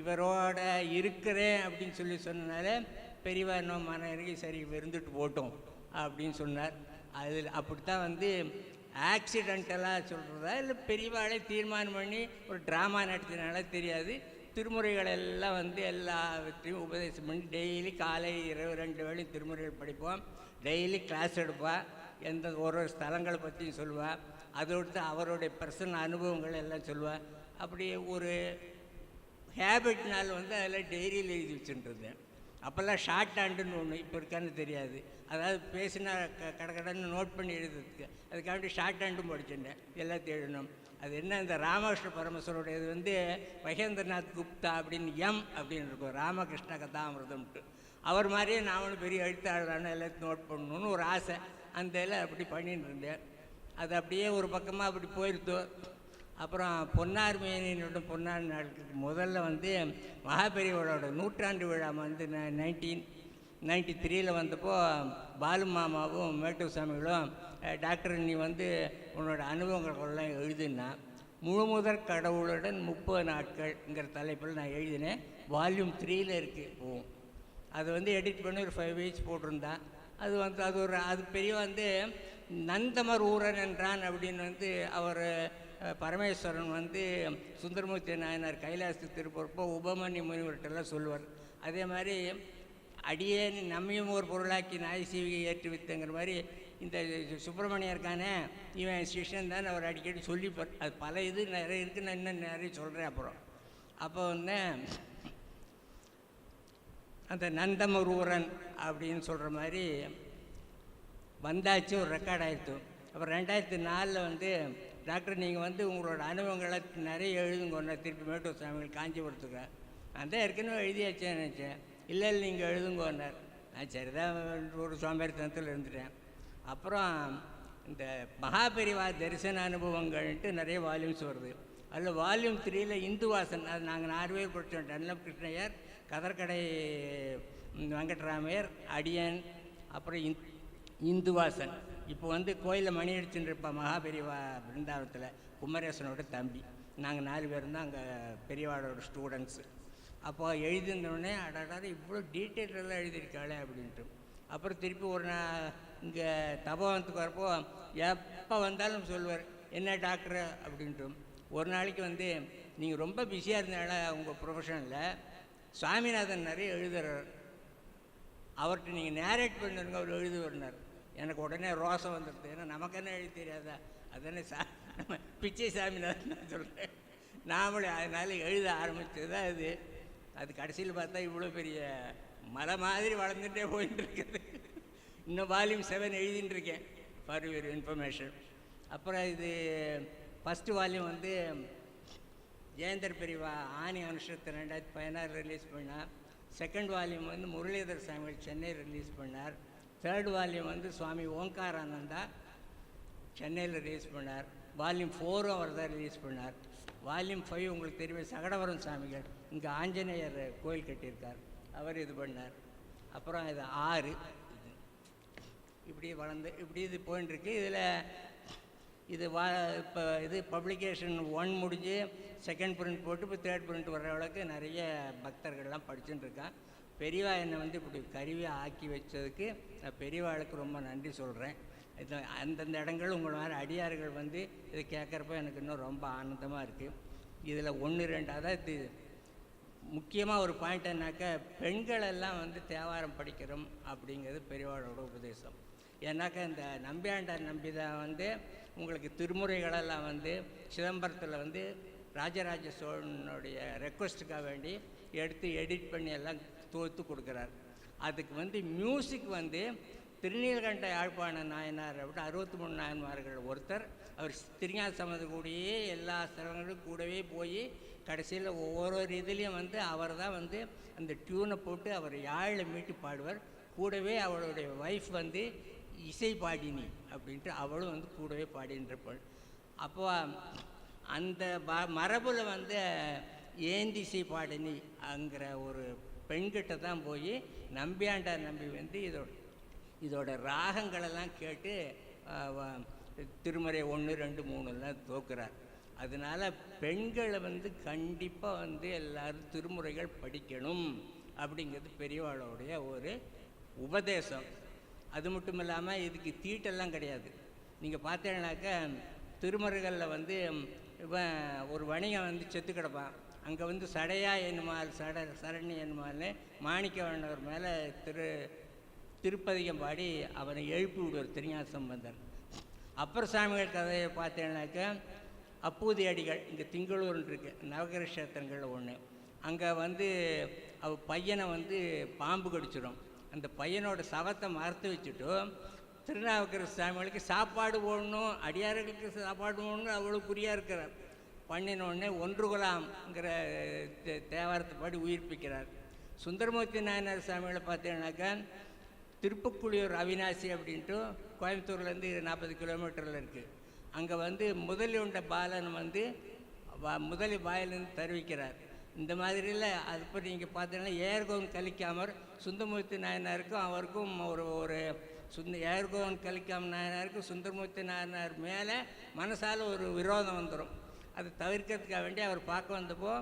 இவரோட இருக்கிறேன் அப்படின்னு சொன்னனால பெரியவா இன்னும் மன இறங்கி சரி இருந்துட்டு போட்டோம் அப்படின்னு சொன்னார். அதில் அப்படித்தான் வந்து ஆக்சிடென்டலாக சொல்கிறதா இல்லை பெரியவாளே தீர்மானம் பண்ணி ஒரு ட்ராமா நடத்தினால தெரியாது. திருமுறைகள் எல்லாம் வந்து எல்லாத்தையும் உபதேசம் பண்ணி டெய்லி காலை இரவு 2 வேளையும் திருமுறைகள் படிப்போம். டெய்லி கிளாஸ் எடுப்பாள். எந்த ஒரு ஸ்தலங்களை பற்றியும் சொல்லுவாள். அதோடு அவருடைய பர்சனல் அனுபவங்கள் எல்லாம் சொல்லுவாள். அப்படி ஒரு ஹேபிட்னால் வந்து அதில் டைரியில் எழுதி வச்சுருந்தேன். அப்போல்லாம் ஷார்ட் ஹேண்டுன்னு ஒன்று இப்போ இருக்கான்னு தெரியாது. அதாவது பேசினா கடன்னு நோட் பண்ணி எழுதுறதுக்கு அதுக்காண்டி ஷார்ட் ஹேண்டும் படிச்சுட்டேன். எல்லாத்தையும் எழுதணும். அது என்ன, இந்த ராமகிருஷ்ண பரமேஸ்வரோடைய இது வந்து மகேந்திரநாத் குப்தா அப்படின்னு அப்படின்னு இருக்கும், ராமகிருஷ்ண கதாமிரதம்ட்டு. அவர் மாதிரியே நான் ஒன்று பெரிய எழுத்தாளரான எல்லாத்தையும் நோட் பண்ணணுன்னு ஒரு ஆசை. அந்த இதில் அப்படி பண்ணின்னு இருந்தேன். அது அப்படியே ஒரு பக்கமாக அப்படி போயிருத்தோ. அப்புறம் பொன்னார் மேனியோட பொன்னார் நாளுக்கு முதல்ல வந்து மகாபெரியவரோட 100ஆண்டு விழா வந்து 1993 வந்தப்போ பாலு மாமாவும் மேட்டூர் சாமிகளும் டாக்டர் நீ வந்து உன்னோட அனுபவங்களெல்லாம் எழுதுனா முழுமுதற் கடவுளுடன் 30 நாட்கள்ங்கிற தலைப்பில் நான் எழுதினேன். வால்யூம் 3ல் இருக்குது போகும். அது வந்து எடிட் பண்ணி ஒரு 5 பேஜ் போட்டிருந்தான். அது வந்து அது பெரிய வந்து நந்தமர் ஊரன் என்றான் அப்படின்னு வந்து அவர் பரமேஸ்வரன் வந்து சுந்தரமூர்த்தி நாயனார் கைலாசத்துக்கு திருப்பொறுப்போ உபமன்ய முனிவர்கிட்டலாம் சொல்லுவார். அதே மாதிரி அடியே நம்மையும் ஒரு பொருளாக்கி நாய் சீவிகை ஏற்றுவித்துங்கிற மாதிரி இந்த சுப்பிரமணியம் இருக்கானே இவன் சிஷ்யன் தான் அவர் அடிக்கடி சொல்லிப்பார். அது பல இது நிறைய இருக்குது, நான் இன்னும் நிறைய சொல்கிறேன். அப்போ வந்து அந்த நந்தமர் ஊரன் அப்படின்னு சொல்கிற மாதிரி வந்தாச்சு, ஒரு ரெக்கார்ட் ஆகிடுச்சு. அப்புறம் 2004 வந்து டாக்டர் நீங்கள் வந்து உங்களோட அனுபவங்களை நிறைய எழுதுங்க, திருப்பி மேட்டூர் சாமிகள் காஞ்சிபுரத்துக்கு நான் தான் ஏற்கனவே எழுதியாச்சேன்னு நினச்சேன். இல்லை நீங்கள் எழுதுங்கன்னார். நான் சரிதான் ஒரு சோம்பேறித்தனத்தில் இருந்துட்டேன். அப்புறம் இந்த மகாபெரிவா தரிசன அனுபவங்கள்ன்ட்டு நிறைய வால்யூம்ஸ் வருது. அதில் வால்யூம் 3ல் இந்துவாசன், அது நாங்கள் 4 பேர் படித்தோம். டன்லப் கிருஷ்ணய்யர், கதர்கடை வெங்கட்ராமையர், அடியன், அப்புறம் இந்துவாசன். இப்போ வந்து கோயிலில் மணி அடிச்சுன்னு இருப்பாள் மகாபெரிவா பிருந்தாவனத்தில். குமரேசனோட தம்பி. நாங்கள் 4 பேர் தான் அங்கே பெரியவாளோட ஸ்டூடெண்ட்ஸு. அப்போ எழுதினோடனே அடாடா இவ்வளோ டீட்டெயிலெல்லாம் எழுதியிருக்காளே அப்படின்ட்டு. அப்புறம் திருப்பி ஒரு நாள் இங்கே தபோவனத்துக்கு வரப்போ எப்போ வந்தாலும் சொல்லுவார், என்ன டாக்டர் அப்படின்ட்டு. ஒரு நாளைக்கு வந்து நீங்கள் ரொம்ப பிஸியாக இருந்தனால உங்கள் ப்ரொஃபஷனில் சுவாமிநாதன் நிறைய எழுதுறார், அவர்கிட்ட நீங்கள் நேரேட் பண்ணுங்க, அவர் எழுதி வரனார். எனக்கு உடனே ரோசம் வந்துடுது. ஏன்னா நமக்கு என்ன எழுதி தெரியாதா, அதுதானே பிச்சை சாமிநாதன் நான் சொல்கிறேன். நாமளே அதனால் எழுத ஆரம்பித்தது தான் இது. அது கடைசியில் பார்த்தா இவ்வளோ பெரிய மலை மாதிரி வளர்ந்துட்டே போயிட்டு இருக்குது. இன்னும் வால்யூம் 7 எழுதின்னு இருக்கேன், ஃபார் யுவர் இன்ஃபர்மேஷன். அப்புறம் இது ஃபஸ்ட்டு வால்யூம் வந்து ஜெயந்தர் பெரியவா ஆனி அனுஷத்தை 2016 ரிலீஸ் பண்ணார். செகண்ட் வால்யூம் வந்து முரளிதர் சாமிகள் சென்னை ரிலீஸ் பண்ணார். தேர்ட் வால்யூம் வந்து சுவாமி ஓங்காரானந்தா சென்னையில் ரிலீஸ் பண்ணார். வால்யூம் 4 அவர் தான் ரிலீஸ் பண்ணார். வால்யூம் 5 உங்களுக்கு தெரியும், சகடவரம் சாமிகள் இங்கே ஆஞ்சநேயர் கோயில் கட்டியிருக்கார், அவர் இது பண்ணார். அப்புறம் இது 6 இப்படி வளர்ந்து இப்படி இது போயின்ட்டுருக்கு. இதில் இது இப்போ இது பப்ளிகேஷன் 1 முடிஞ்சு செகண்ட் பிரிண்ட் போட்டு இப்போ தேர்ட் பிரிண்ட் வர்ற அளவுக்கு நிறைய பக்தர்கள்லாம் படிச்சுட்டு இருக்கான். பெரியவா என்னை வந்து இப்படி கருவியாக ஆக்கி வச்சதுக்கு நான் பெரியவாளுக்கு ரொம்ப நன்றி சொல்கிறேன். இது அந்தந்த இடங்கள் உங்களை மாதிரி அடியார்கள் வந்து இதை கேட்குறப்ப எனக்கு இன்னும் ரொம்ப ஆனந்தமாக இருக்குது. இதில் 1, 2 அதான் இது முக்கியமாக ஒரு பாயிண்ட் என்னாக்கா, பெண்களெல்லாம் வந்து தேவாரம் படிக்கிறோம் அப்படிங்கிறது பெரியவாளோட உபதேசம். ஏன்னாக்கா இந்த நம்பியாண்டார் நம்பி தான் வந்து உங்களுக்கு திருமுறைகளெல்லாம் வந்து சிதம்பரத்தில் வந்து ராஜராஜ சோழனுடைய ரெக்வஸ்ட்டுக்காக வேண்டி எடுத்து எடிட் பண்ணி எல்லாம் தொகுத்து கொடுக்குறார். அதுக்கு வந்து மியூசிக் வந்து திருநீலகண்ட யாழ்ப்பாண நாயனார் அப்படி 63 நாயன்மார்கள் ஒருத்தர். அவர் திருஞான சம்பந்தர் கூடயே எல்லா ஸ்தலங்களும் கூடவே போய் கடைசியில் ஒவ்வொரு இதுலேயும் வந்து அவர் தான் வந்து அந்த டியூனை போட்டு அவர் யாழில் மீட்டு பாடுவார். கூடவே அவளுடைய ஒய்ஃப் வந்து இசை பாடினி அப்படின்ட்டு அவளும் வந்து கூடவே பாடின்றிருப்பாள். அப்போ அந்த மரபில் வந்து ஏந்திசை பாடினி அங்கிற ஒரு பெண்கிட்ட தான் போய் நம்பியாண்டார் நம்பி வந்து இதோட ராகங்களெல்லாம் கேட்டு திருமறை 1, 2, 3 தோக்குறார். அதனால் பெண்களை வந்து கண்டிப்பாக வந்து எல்லோரும் திருமுறைகள் படிக்கணும் அப்படிங்கிறது பெரியவாளுடைய ஒரு உபதேசம். அது மட்டும் இல்லாமல் இதுக்கு தீட்டெல்லாம் கிடையாது. நீங்கள் பார்த்தீங்கன்னாக்கா திருமுறைகளில் வந்து இவன் ஒரு வணிகன் வந்து செத்து கிடப்பான். அங்கே வந்து சடையா என்னுமால் சரணி என்னுமால்னு மாணிக்கவண்ணவர் மேலே திருப்பதிகம் பாடி அவனை எழுப்பி விடுவார் திருஞான சம்பந்தர். அப்பர் சாமிகள் கதையை பார்த்தீங்கன்னாக்கா, அப்பூதி அடிகள் இங்கே திங்களூர்னு இருக்குது, நவகிர கஷேத்திரங்களில் ஒன்று. அங்கே வந்து பையனை வந்து பாம்பு கடிச்சிடும். அந்த பையனோட சவத்தை மறுத்து வச்சுட்டு திருநாவுக்கர சாமிகளுக்கு சாப்பாடு போடணும், அடியார்களுக்கு சாப்பாடு போடணும் அவ்வளோ குறியாக இருக்கிறார். பண்ணினோடனே 1 குலாம்ங்கிற தேவாரத்தை பாடி உயிர்ப்பிக்கிறார். சுந்தரமூர்த்தி நாயனார் சாமிகளை பார்த்தீங்கன்னாக்கா, திருப்புக்குளியூர் அவினாசி அப்படின்ட்டு கோயம்புத்தூர்லேருந்து 40 கிலோமீட்டரில் இருக்குது. அங்கே வந்து முதலியுண்ட பாலன் வந்து முதலி வாயிலிருந்து தெரிவிக்கிறார். இந்த மாதிரியில் அது பற்றி நீங்கள் பார்த்தீங்கன்னா ஏர்கோன் கலிக்காமர் சுந்தரமூர்த்தி நாயனாருக்கும் அவருக்கும் ஒரு ஏர்கோன் கலிக்காம நாயனாருக்கும் சுந்தரமூர்த்தி நாயனார் மேலே மனசால் ஒரு விரோதம் வந்துடும். அதை தவிர்க்கிறதுக்காக வேண்டி அவர் பார்க்க வந்தப்போ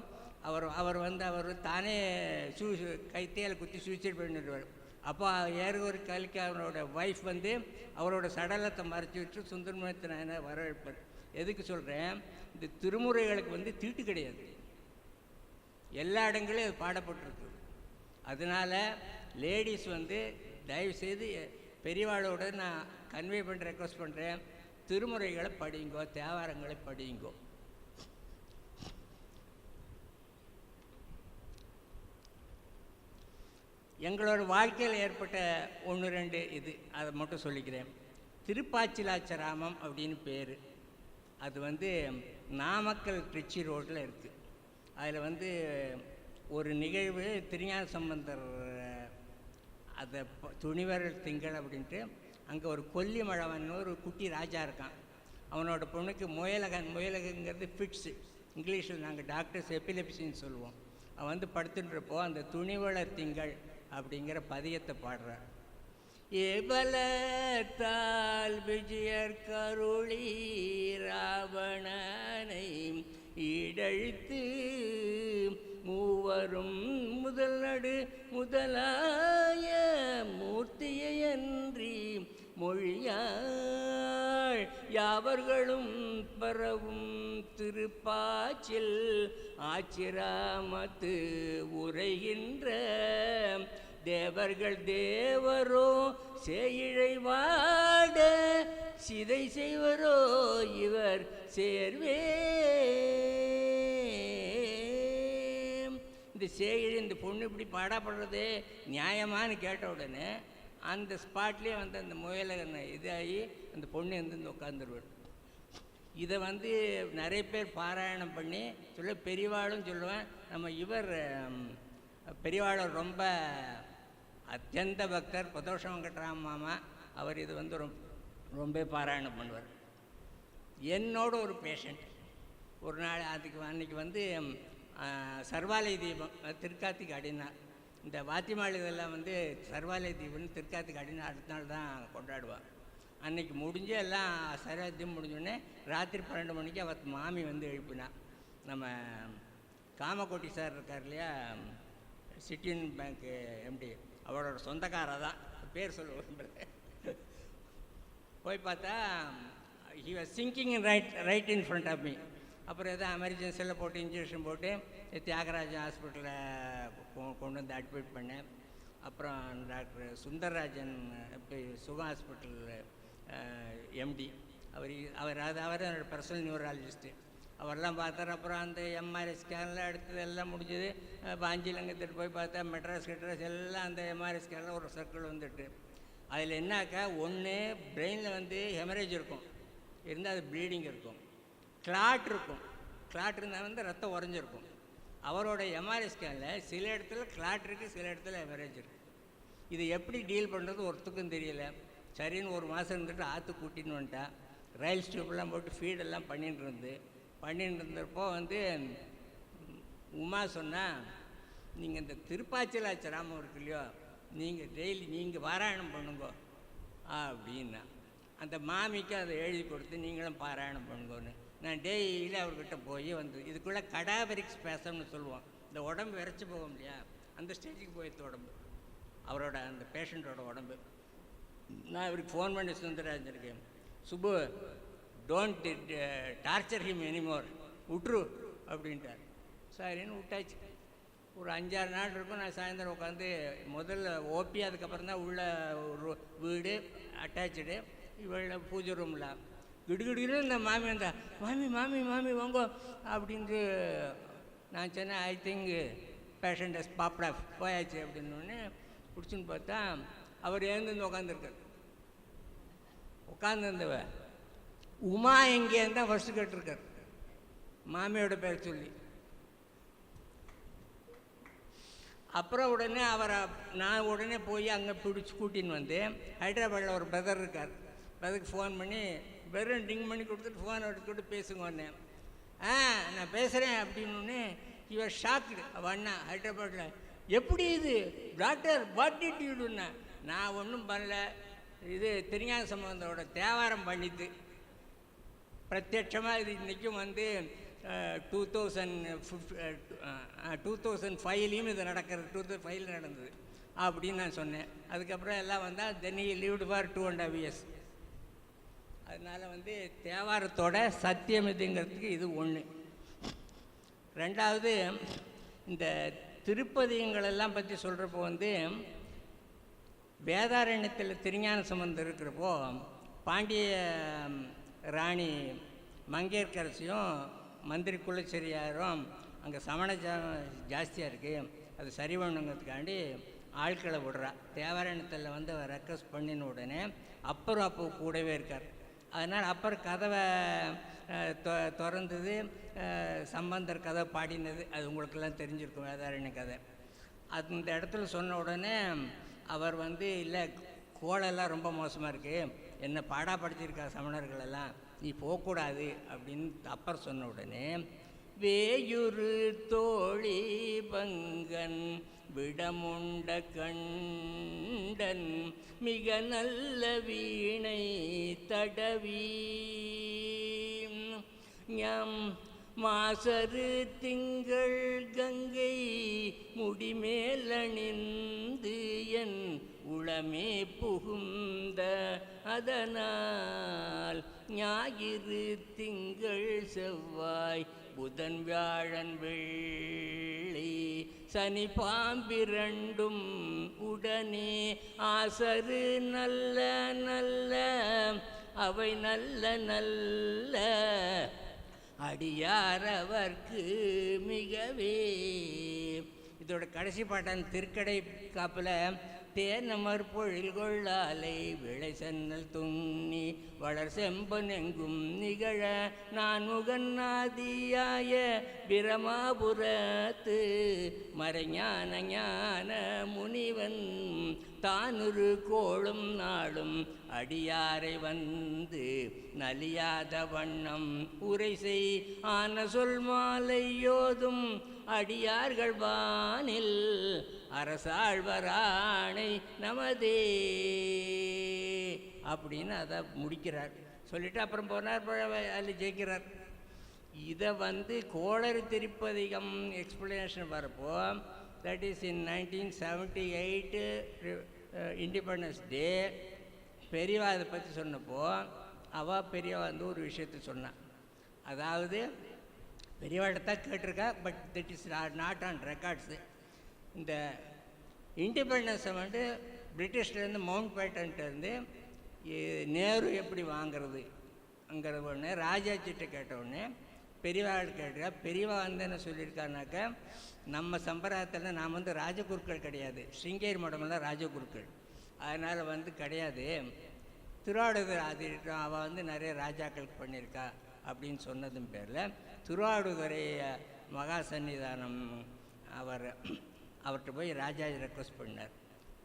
அவர் தானே கைத்தையில் குத்தி சூசைட் பண்ணிடுவார். அப்போ ஏர்கோன் கலிக்காமரோட ஒய்ஃப் வந்து அவரோட சடலத்தை மறைச்சி விட்டு சுந்தரமூர்த்தி நாயனார் வரவேற்பார். எதுக்கு சொல்கிறேன், இந்த திருமுறைகளுக்கு வந்து தீட்டு கிடையாது, எல்லா இடங்களையும் அது பாடப்பட்டிருக்கு. அதனால் லேடிஸ் வந்து தயவுசெய்து பெரியவாளோட நான் கன்வே பண்ண ரெக்வஸ்ட் பண்ணுறேன், திருமுறைகளை படிங்கோ, தேவாரங்களை படிங்கோ. எங்களோட வாழ்க்கையில் ஏற்பட்ட 1, 2 இது அதை மட்டும் சொல்லிக்கிறேன். திருப்பாச்சிலாச்சராமம் அப்படின்னு பேர். அது வந்து நாமக்கல் திருச்சி ரோட்டில் இருக்குது. அதில் வந்து ஒரு நிகழ்வு திருஞான சம்பந்தர் அதை துணிவர் திங்கள் அப்படின்ட்டு அங்கே ஒரு கொல்லிமழவன் ஒரு குட்டி ராஜா இருக்கான். அவனோட பொண்ணுக்கு முயலகங்கிறது ஃபிட்ஸு, இங்கிலீஷில் நாங்கள் டாக்டர்ஸ் எபிலெப்சின்னு சொல்லுவோம். அவன் வந்து படுத்துட்டுருப்போ அந்த துணிவள திங்கள் அப்படிங்கிற பதியத்தை பாடுறார். ஏபலத்தால் விஜயர் கருளி ராவணனை ஈடழித்து மூவரும் முதல் நடு முதலாய மூர்த்தியன்றி மொழியாள் யாவர்களும் பரவும் திருப்பாச்சில் ஆச்சிராமத்து உரைகின்ற தேவர்கள் தேவரோ சேயிழைவாட சிதை செய்வரோ இவர் சேர்வே. இந்த சேயிழை இந்த பொண்ணு இப்படி பாடப்படுறது நியாயமானு கேட்ட உடனே அந்த ஸ்பாட்லேயே வந்து அந்த முயலகனை இதாகி அந்த பொண்ணு வந்து உட்காந்துருவார். இதை வந்து நிறைய பேர் பாராயணம் பண்ணி சொல்ல பெரியவாளும் சொல்லுவேன். நம்ம இவர் பெரியவாளர் ரொம்ப அத்தியந்த பக்தர் பிரதோஷ வெங்கட்ராம மாமா, அவர் இது வந்து ரொம்ப பாராயணம் பண்ணுவார். என்னோட ஒரு பேஷண்ட் ஒரு நாள் அன்றைக்கி வந்து சர்வாலய தீபம் திருக்கார்த்திகை அடினார். இந்த வாத்திமாள் இதெல்லாம் வந்து சர்வாலய தீபம்னு திருக்கார்த்திகை அடினார் அடுத்த நாள் தான் கொண்டாடுவார். அன்றைக்கி முடிஞ்சு எல்லாம் சர்வாலய தீபம் முடிஞ்சோடனே ராத்திரி 12 மணிக்கு அவர் மாமி வந்து எழுப்பினா. நம்ம காமக்கோட்டி சார் இருக்கார் இல்லையா, சிட்டியன் பேங்க் எம்டி, அவரோட சொந்தக்காரர் தான், பேர் சொல்ல விரும்புகிறேன். போய் பார்த்தா he was singing right in front of me. அப்புறம் எதாவது எமர்ஜென்சியில் போட்டு இன்ஜெக்ஷன் போட்டு தியாகராஜன் ஹாஸ்பிட்டலில் கொண்டு வந்து அட்மிட் பண்ணேன். அப்புறம் டாக்டர் சுந்தரராஜன் இப்போ சுகம் ஹாஸ்பிட்டலில் எம்டி, அவர் என்னோடய பர்சனல் நியூராலஜிஸ்ட்டு, அவரெல்லாம் பார்த்தார். அப்புறம் அந்த எம்ஆர்ஐ ஸ்கேனில் எடுத்தது எல்லாம் முடிஞ்சது. பாஞ்சிலங்கத்துட்டு போய் பார்த்தா மெட்ராஸ் கிட்ராஸ் எல்லாம் அந்த எம்ஆர்ஐ ஸ்கேனில் ஒரு சர்க்கிள் வந்துட்டு, அதில் என்னாக்கா ஒன்று பிரெயினில் வந்து ஹெமரேஜ் இருக்கும், இருந்தால் அது ப்ளீடிங் இருக்கும், கிளாட் இருக்கும், கிளாட் இருந்தால் வந்து ரத்தம் உறைஞ்சிருக்கும். அவரோட எம்ஆர்ஐ ஸ்கேனில் சில இடத்துல கிளாட் இருக்குது, சில இடத்துல ஹெமரேஜ் இருக்குது. இது எப்படி டீல் பண்ணுறது ஒருத்துக்கும் தெரியல. சரின்னு ஒரு மாதம் இருந்துட்டு ஆற்று கூட்டின்னு வந்துட்டா. ரயில் ஸ்டியூப்லாம் போட்டு ஃபீடெல்லாம் பண்ணிட்டு இருந்தப்போ வந்து உமா சொன்னால், நீங்கள் இந்த திருப்பாச்சிலாச்சராமம் இருக்கு இல்லையோ, நீங்கள் டெய்லி நீங்கள் பாராயணம் பண்ணுங்கோ அப்படின்னா. அந்த மாமிக்கு அதை எழுதி கொடுத்து நீங்களும் பாராயணம் பண்ணுங்கன்னு நான் டெய்லி அவர்கிட்ட போய் வந்து இதுக்குள்ளே கடாவரிக் ஸ்பேசம்னு சொல்லுவோம். இந்த உடம்பு விரைச்சி போகும் இல்லையா, அந்த ஸ்டேஜுக்கு போயிடுது உடம்பு, அவரோட அந்த பேஷண்ட்டோட உடம்பு. நான் இவருக்கு ஃபோன் பண்ணி சுந்தராஜனுக்கு, Subbu don't torture him anymore, விட்ரு அப்படின்ட்டார். சரின்னு விட்டாச்சு. ஒரு 5-6 நாள் இருக்கும். நான் சாயந்தரம் உட்காந்து முதல்ல ஓபி, அதுக்கப்புறம் தான் உள்ள ஒரு வீடு அட்டாச்சு, இவள பூஜை ரூமில் கிடுகிடுன்னு இந்த மாமி வந்தா, மாமி மாமி மாமி வாங்கோ அப்படின்ட்டு. நான் சொன்னேன், ஐ திங்க் பேஷண்ட் எஸ் பாப்டா போயாச்சு அப்படின்னோடனே பிடிச்சின்னு பார்த்தா அவர் எழுந்து உட்காந்துருக்கார். உட்காந்துருந்தவ உமா எங்கேன்னு தான் ஃபஸ்ட்டு கேட்டிருக்கார், மாமியோட பேர் சொல்லி. அப்புறம் உடனே நான் உடனே போய் அங்கே பிடிச்சி கூட்டின்னு வந்து ஹைதராபாத்தில் ஒரு பிரதர் இருக்கார், பிரதருக்கு ஃபோன் பண்ணி வெறும் டிங் பண்ணி கொடுத்துட்டு ஃபோன் எடுத்துக்கிட்டு பேசுங்கன்னு. நான் பேசுகிறேன் அப்படின்னு இவர் ஷாக்கு. அவள் அண்ணா ஹைதராபாத்தில், எப்படி இது டாக்டர் வாட் டிட் யூ டுன்னா, நான் ஒன்றும் பண்ணல, இது திருஞான சம்பந்தரோட தேவாரம் பண்ணிது பிரத்யட்சமாக. இது இன்றைக்கும் வந்து 2005 இது நடக்கிறது, 2005 நடந்தது அப்படின்னு நான் சொன்னேன். அதுக்கப்புறம் எல்லாம் வந்தால் then he lived for 2.5 years. அதனால் வந்து தேவாரத்தோட சத்தியம் இதுங்கிறதுக்கு இது ஒன்று. ரெண்டாவது, இந்த திருப்பதியங்களெல்லாம் பற்றி சொல்கிறப்போ வந்து வேதாரண்யத்தில் திருஞான சம்பந்தம் இருக்கிறப்போ பாண்டிய ராணி மங்கையர்க்கரசியும் மந்திரி குலச்செரியாரும் அங்கே சமண ஜாஸ்தியாக இருக்குது, அது சரி பண்ணுங்கிறதுக்காண்டி ஆட்களை விடுறா. தேவாரண்யத்தில் வந்து அவர் ரெக்வஸ்ட் பண்ணின உடனே அப்புறம் அப்போ கூடவே இருக்கார். அதனால் அப்புறம் கதவை திறந்தது, சம்பந்தர் கதை பாடினது, அது உங்களுக்கெல்லாம் தெரிஞ்சிருக்கும் வேதாரண்ய கதை. அந்த இடத்துல சொன்ன உடனே அவர் வந்து, இல்லை கோலெல்லாம் ரொம்ப மோசமாக இருக்குது, என்னை பாடாப்படுத்தியிருக்கா சமணர்களெல்லாம், நீ போகக்கூடாது அப்படின்னு அப்பர் சொன்ன உடனே, வேயுரு தோழி பங்கன் விடமுண்ட கண்டன் மிக நல்ல வீணை தடவி ஞம் மாசரு திங்கள் கங்கை முடிமேலணிந்து என் உளமே புகுந்த அதனால் ஞாயிறு திங்கள் செவ்வாய் புதன் வியாழன் வெள்ளி சனி பாம்பிரண்டும் உடனே ஆசரு நல்ல நல்ல அவை நல்ல நல்ல அடியாரவர்க்கு மிகவே. இதோட கடைசி பாட்டான் திருக்கடை காப்பில் தேனமர் பொழில் கொள்ளாலை விளை சன்னல் துண்ணி வளர் செம்பன் எங்கும் நிகழ நான் முகநாதியாய பிரமாபுரத்து மறைஞான ஞான முனிவன் தானுரு கோளும் நாளும் அடியாரை வந்து நலியாத வண்ணம் உரை செய் ஆன சொல் மாலை யோதும் அடியார்கள் வானில் அரசாழ்வராணை நமதே அப்படின்னு அதை முடிக்கிறார். சொல்லிவிட்டு அப்புறம் போனார், அதில் ஜெயிக்கிறார். இதை வந்து கோளறு திருப்பதிகம் எக்ஸ்பிளனேஷன் வரப்போ, that is in 1978 independence day, பெரியவா அதை பற்றி சொன்னப்போ பெரியவா வந்து ஒரு விஷயத்தை சொன்னான். அதாவது பெரியவாட்ட தான் கேட்டிருக்கா, but that is not on records. இந்த இண்டிபெண்டன்ஸை வந்து பிரிட்டிஷ்லேருந்து மவுண்ட் பேட்டன்ட்டேருந்து நேரு எப்படி வாங்கிறது அங்கிற உடனே ராஜாச்சிட்ட கேட்ட உடனே பெரியவா கேட்டா, பெரியவா வந்து என்ன சொல்லியிருக்காருனாக்கா, நம்ம சம்பிரதாயத்தில் நாம் வந்து ராஜகுருக்கள் கிடையாது, ஸ்ருங்கேரி மடமெல்லாம் ராஜகுருக்கள், அதனால் வந்து கிடையாது. திருவாடுதுறை ஆதிட்டம் அவள் வந்து நிறைய ராஜாக்களுக்கு பண்ணியிருக்கா அப்படின்னு சொன்னதும் பேரில் திருவாடுதுறை மகா சன்னிதானம் அவர்கிட்ட போய் ராஜாஜி ரெக்வஸ்ட்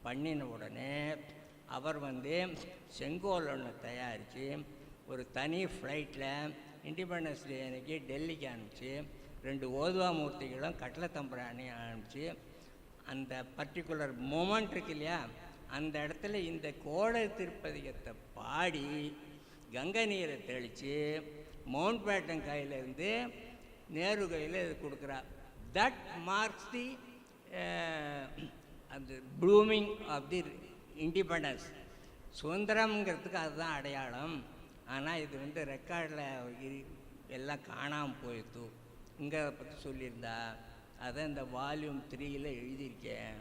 பண்ணின உடனே அவர் வந்து செங்கோல் ஒன்று தயாரித்து ஒரு தனி ஃப்ளைட்டில் இண்டிபெண்டன்ஸ் டே அன்றைக்கி டெல்லிக்கு அனுப்பிச்சு 2 ஓதுவா மூர்த்திகளும் கட்டளை தம்புராணி அனுப்பிச்சு அந்த பர்டிகுலர் மொமெண்ட் இருக்கு இல்லையா, அந்த இடத்துல இந்த கோடை திருப்பதிகத்தை பாடி கங்கை நீரை தெளித்து மவுண்ட் பேட்டன் கையிலேருந்து நேரு கையில் இது கொடுக்குறா. தட் மார்க்ஸ் தி அந்த ப்ளூமிங் ஆஃப் தி இண்டிபெண்டன்ஸ். சுதந்திரம்ங்கிறதுக்கு அதுதான் அடையாளம். ஆனால் இது வந்து ரெக்கார்டில் எல்லாம் காணாமல் போயிடுத்து. இங்கே அதை பற்றி சொல்லியிருந்தா அதை இந்த வால்யூம் 3 எழுதியிருக்கேன்.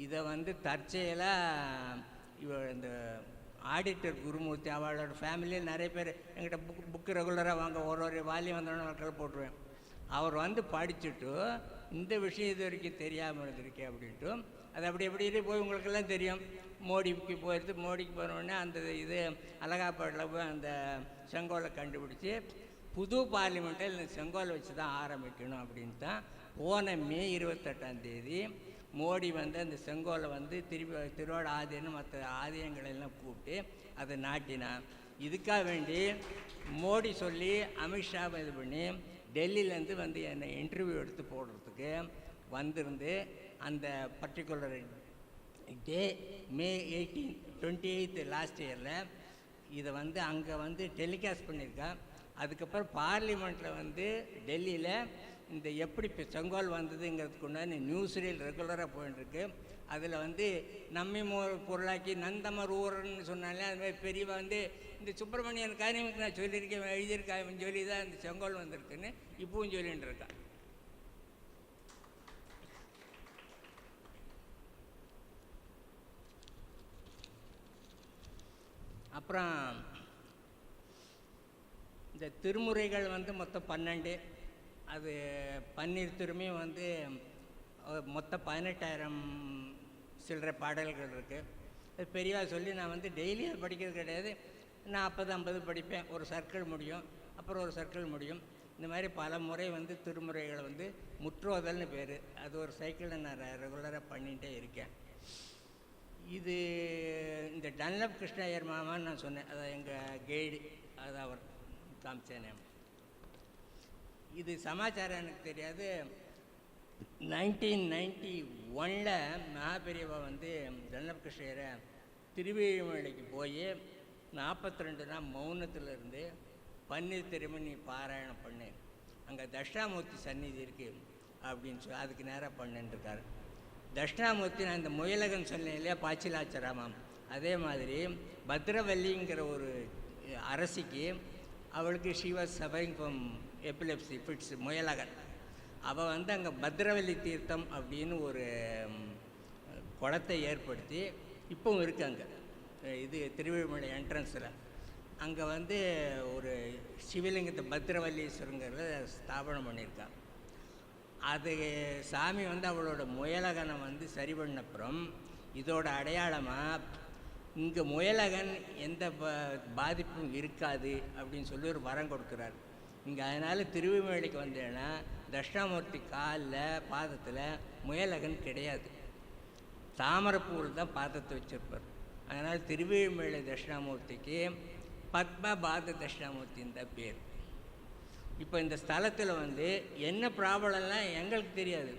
இதை வந்து தற்செயலாக இந்த ஆடிட்டர் குருமூர்த்தி அவளோட ஃபேமிலியில் நிறைய பேர் என்கிட்ட புக்கு ரெகுலராக வாங்க, ஒரு வால்யூம் வந்தோடனே மக்கள் போட்டுருவேன். அவர் வந்து படிச்சுட்டு இந்த விஷயம் இது வரைக்கும் தெரியாமல் இருந்திருக்கேன் அப்படின்ட்டு அது அப்படி போய் உங்களுக்கெல்லாம் தெரியும். மோடிக்கு போயிடுது, மோடிக்கு போனோடனே அந்த இது அலகாபாடில் போய் அந்த செங்கோலை கண்டுபிடிச்சி புது பார்லிமெண்ட்டில் இந்த செங்கோலை வச்சு தான் ஆரம்பிக்கணும் அப்படின்னு தான் போன மே 28ஆம் தேதி மோடி வந்து அந்த செங்கோலை வந்து திருவாடு ஆதின்னு மற்ற ஆதியங்களெல்லாம் கூப்பிட்டு அதை நாட்டினான். இதுக்காக வேண்டி மோடி சொல்லி அமித்ஷா இது பண்ணி டெல்லியிலேருந்து வந்து என்னை இன்டர்வியூ எடுத்து போடுறதுக்கு வந்திருந்து அந்த பர்டிகுலர் டே மே 28 லாஸ்ட் இயரில் இதை வந்து அங்கே வந்து டெலிகாஸ்ட் பண்ணியிருக்கேன். அதுக்கப்புறம் பார்லிமெண்ட்டில் வந்து டெல்லியில் இந்த எப்படி இப்போ செங்கோல் வந்ததுங்கிறதுக்கு உண்டான நியூஸ் ரீல் ரெகுலராக போயிட்டுருக்கு. அதில் வந்து நம்மை பொருளாக்கி நந்தமர் ஊரன்னு சொன்னாலே அதுமாதிரி பெரியவா வந்து இந்த சுப்பிரமணியன் காரியமுக்கு நான் சொல்லியிருக்கேன், எழுதியிருக்கேன் சொல்லி தான் இந்த செங்கோல் வந்திருக்குன்னு இப்பவும் சொல்லிகிட்டு இருக்கேன். அப்புறம் இந்த திருமுறைகள் வந்து மொத்தம் 12. அது பன்னீர் திரும்பியும் வந்து மொத்தம் 18,000 சில்லற பாடல்கள் இருக்குது. அது பெரியவா சொல்லி நான் வந்து டெய்லி அது படிக்கிறது கிடையாது, 40-50 படிப்பேன். ஒரு சர்க்கிள் முடியும், அப்புறம் ஒரு சர்க்கிள் முடியும். இந்த மாதிரி பல முறை வந்து திருமுறைகளை வந்து முற்றோதல்னு பேர். அது ஒரு சைக்கிளில் நான் ரெகுலராக பண்ணிகிட்டே இருக்கேன். இது இந்த டன்லப் கிருஷ்ணய்யர் மாமான்னு நான் சொன்னேன், அதை எங்கள் கைடு, அது அவர் காமிச்சேனே. இது சமாச்சாரம் எனக்கு தெரியாது. 1991 மகாபெரியவா வந்து ஜன்னப் கிருஷ்ணரை திருவேழிமலைக்கு போய் 42 நாள் மௌனத்தில் இருந்து பன்னீர் திருமணி பாராயணம் பண்ணு, அங்கே தட்சிணாமூர்த்தி சந்நிதி இருக்குது அப்படின்னு சொல்லி அதுக்கு நேராக பண்ணிட்டுருக்காரு. தட்சிணாமூர்த்தி நான் இந்த முயலகன் சொன்னேன் இல்லையா, பாச்சிலாச்சராமாம், அதே மாதிரி பத்ரவல்லிங்கிற ஒரு அரசிக்கு, அவளுக்கு she was suffering from epilepsy fits, Muyalakan. அவள் வந்து அங்கே பத்ரவல்லி தீர்த்தம் அப்படின்னு ஒரு குளத்தை ஏற்படுத்தி இப்போவும் இருக்குது அங்கே, இது திருவள்ளுமலை என்ட்ரன்ஸில். அங்கே வந்து ஒரு சிவலிங்கத்தை பத்ரவல்லீஸ்வரங்கிறத ஸ்தாபனம் பண்ணியிருக்காங்க. அது சாமி வந்து அவளோட முயலகனை வந்து சரி பண்ணப்புறம் இதோட அடையாளமாக இங்கே முயலகன் எந்த பாதிப்பும் இருக்காது அப்படின்னு சொல்லி ஒரு வரம் கொடுக்குறார் இங்கே. அதனால் திருவள்ளுமலைக்கு வந்தேன்னா தட்சிணாமூர்த்தி காலில் பாதத்தில் முயலகன் கிடையாது, தாமரைப்பூவில் தான் பாதத்தை வச்சுருப்பார். அதனால் திருவள்ளுமலை தட்சிணாமூர்த்திக்கு பத்மபாத தட்சிணாமூர்த்தின்னு தான் பேர். இப்போ இந்த ஸ்தலத்தில் வந்து என்ன ப்ராப்ளம்லாம் எங்களுக்கு தெரியாது.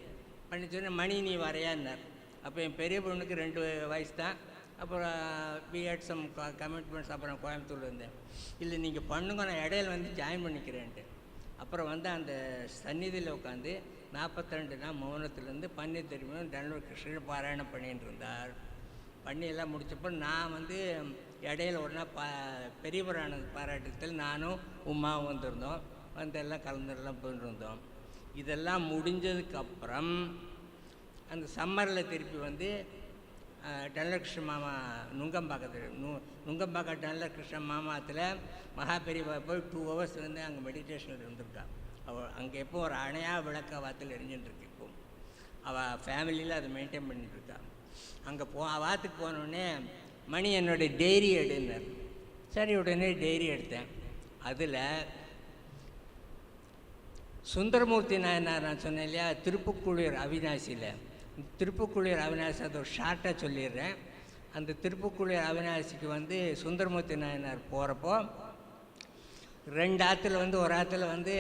பண்ணி சொன்னேன், மணி நீ வரையான்னார். அப்போ என் பெரிய பொண்ணுக்கு 2 வயசு தான். அப்புறம் பிஎட் சம் கமிட்மெண்ட்ஸ். அப்புறம் கோயம்புத்தூர் வந்தேன். இல்லை நீங்கள் பண்ணுங்க, நான் இடையில வந்து ஜாயின் பண்ணிக்கிறேன்ட்டு. அப்புறம் வந்து அந்த சந்நிதியில் உட்காந்து 42 நாள் மௌனத்துலேருந்து பன்னீர் திரும்பியும் தன்னுடைய கிருஷ்ணர் பாராயணம் பண்ணிட்டு இருந்தார். பண்ணியெல்லாம் முடிச்சப்போ நான் வந்து இடையில ஒரு நாள் பெரிய புராண பாராட்டத்தில் நானும் உமாவும் வந்திருந்தோம். வந்து எல்லாம் கலந்துலாம் போயிட்டுருந்தோம். இதெல்லாம் முடிஞ்சதுக்கப்புறம் அந்த சம்மரில் திருப்பி வந்து டல்லகிருஷ்ண மாமா நுங்கம்பாக்கத்தில் நுங்கம்பாக்கம் டல்லகிருஷ்ண மாமாத்தில் மகாபெரிவா போய் 2 hours வந்து அங்கே மெடிடேஷனில் இருந்திருக்காள். அவள் அங்கே எப்போ ஒரு அணையா விளக்க வாத்தில் எரிஞ்சுட்டுருக்கு. இப்போ அவள் ஃபேமிலியில் அதை மெயின்டைன் பண்ணிட்டுருக்கா. அங்கே வாத்துக்கு போனோடனே மணி என்னோடய டைரி எடுன்னார். சரி, உடனே டைரி எடுத்தேன். அதில் சுந்தரமூர்த்தி நாயனார் நான் சொன்னேன் இல்லையா, திருப்புக்குளிர் அவிநாசியில், திருப்புக்குளிர் அவிநாசி அதை ஒரு ஷார்ட்டாக சொல்லிடுறேன். அந்த திருப்புக்குளிர் அவிநாசிக்கு வந்து சுந்தரமூர்த்தி நாயனார் போகிறப்போ 2 ஆற்றுல வந்து ஒரு ஆற்றுல வந்து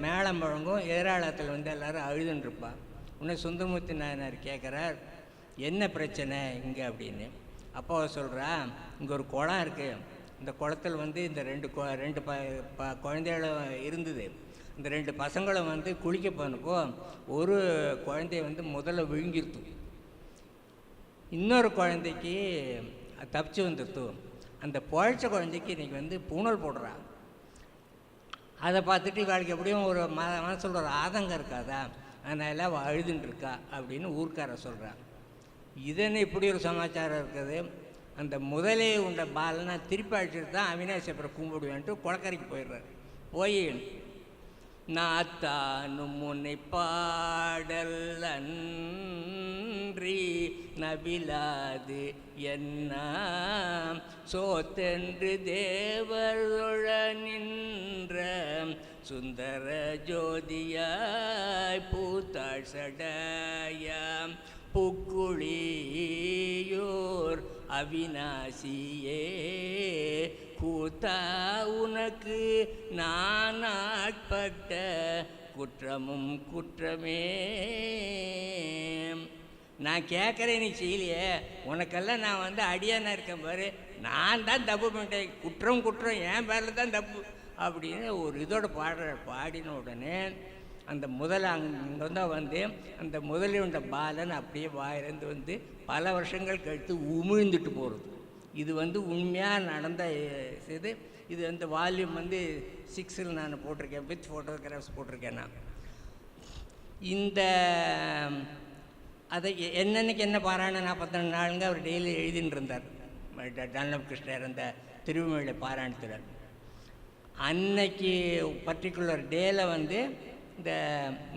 மேளம் முழங்கும், எதிராளத்தில் வந்து எல்லோரும் அழுதுன்ட்ருப்பாள். உடனே சுந்தரமூர்த்தி நாயனார் கேட்குறார், என்ன பிரச்சனை இங்கே அப்படின்னு. அப்போ சொல்கிறா, இங்கே ஒரு குளம் இருக்குது, இந்த குளத்தில் வந்து இந்த 2 குழந்தைகளும் இருந்தது. இந்த 2 பசங்களும் வந்து குளிக்க போனப்போ ஒரு குழந்தைய வந்து முதல்ல விழுங்கிருத்து, இன்னொரு குழந்தைக்கு தப்பிச்சு வந்துருத்து. அந்த பழைச்ச குழந்தைக்கு இன்றைக்கி வந்து பூணல் போடுறா. அதை பார்த்துட்டு இவாளுக்கு எப்படியும் ஒரு மனசில் ஒரு ஆதங்கம் இருக்காதா, அதனால் அவள் அழுதுன்ட்ருக்கா அப்படின்னு ஊர்க்கார சொல்கிறான். இதன்னு இப்படி ஒரு சமாச்சாரம் இருக்குது. அந்த முதலே உண்ட பாலனை திருப்பி அழிச்சிட்டு தான் அவினாசபுரம் கும்பிடுவேன்ட்டு குளக்கரைக்கு போயிடுறார். போய் நாத்தானும் முன்னை பாடல் அன்றி நபிலாது என்ன சோத்தென்று தேவருள நின்ற சுந்தர ஜோதியாய் பூத்தாள் சடையாம் புக்குழியோர் அவிநாசியே கூத்தா உனக்கு நான் ஆட்பட்ட குற்றமும் குற்றமே. நான் கேட்குறேன், நீ செய்யலையே, உனக்கெல்லாம் நான் வந்து அடியானா இருக்கேன் பாரு, நான் தான் தப்பு பண்ணிட்டேன், குற்றம் குற்றம் என் பேரில் தான் தப்பு அப்படின்னு ஒரு இதோட பாடின உடனே அந்த முதல் அங்கே வந்து அந்த முதலியுண்ட பாலன் அப்படியே வாயிலிருந்து வந்து பல வருஷங்கள் கழித்து உமிழ்ந்துட்டு போகிறது. இது வந்து உண்மையாக நடந்த இது. இது வந்து வால்யூம் வந்து 6 நான் போட்டிருக்கேன், வித் ஃபோட்டோகிராஃப்ஸ் போட்டிருக்கேன் நான். இந்த அதை என்னன்னைக்கு என்ன பாராயணம் 42 நாளுங்க அவர் டெய்லி எழுதின்னு இருந்தார். டன்லப் கிருஷ்ணர் அந்த திருவள்ளுமலை பாராயணத்தில் அன்னைக்கு பர்டிகுலர் டேயில் வந்து இந்த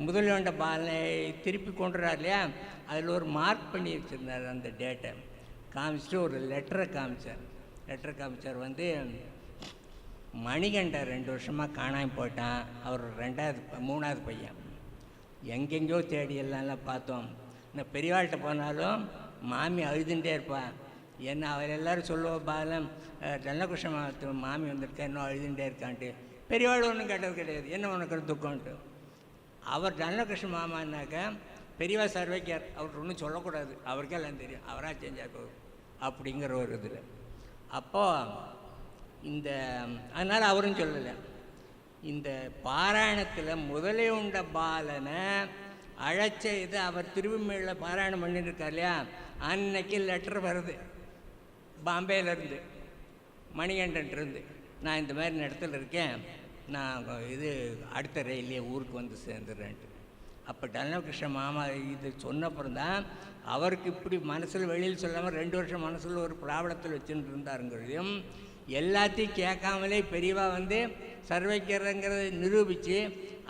முதலியோண்ட பாலை திருப்பி கொண்டுறார் இல்லையா, அதில் ஒரு மார்க் பண்ணி வச்சுருந்தார். அந்த டேட்டை காமிச்சிட்டு ஒரு லெட்டரை காமிச்சார். வந்து மணிகண்டர் 2 வருஷமாக காணாமல் போயிட்டான், அவர் 3வது பையன். எங்கெங்கேயோ தேடி எல்லாம் பார்த்தோம். நான் பெரியவாள்கிட்ட போனாலும் மாமி அழுதுகிட்டே இருப்பாள். ஏன்னா அவர் எல்லோரும் சொல்லுவோம், பாலம் தனகிருஷ்ண மாமி வந்திருக்கா, இன்னும் அழுதுகிட்டே இருக்கான்ட்டு. பெரியவாள் ஒன்றும் கேட்டது கிடையாது, என்ன உனக்கு துக்கம்ன்ட்டு. அவர் தனகிருஷ்ண மாமானாக்க பெரியவா சர்வைக்கார் அவர் ஒன்றும் சொல்லக்கூடாது, அவருக்கே எல்லாம் தெரியும், அவராக செஞ்சார் போதும் அப்படிங்கிற ஒரு இதில். அப்போது இந்த அதனால் அவரும் சொல்லலை. இந்த பாராயணத்தில் முதலே உண்ட பாலனை அழைச்ச இது அவர் திருவிமையில் பாராயணம் பண்ணியிருக்கார் இல்லையா, அன்னைக்கு லெட்டர் வருது பாம்பேலேருந்து, மணிகண்டன்ட்டு, நான் இந்த மாதிரி இடத்துல இருக்கேன், நான் இது அடுத்த ரயிலே ஊருக்கு வந்து சேர்ந்துடுறேன்ட்டு. அப்போ டனகிருஷ்ண மாமா இது சொன்னப்புறம் தான் அவருக்கு இப்படி மனசில் வெளியில் சொல்லாமல் 2 வருஷம் மனசில் ஒரு ப்ராப்ளத்தில் வச்சுட்டு இருந்தாருங்கிறதையும், எல்லாத்தையும் கேட்காமலே பெரியவா வந்து சர்வைக்கிறங்கிறத நிரூபித்து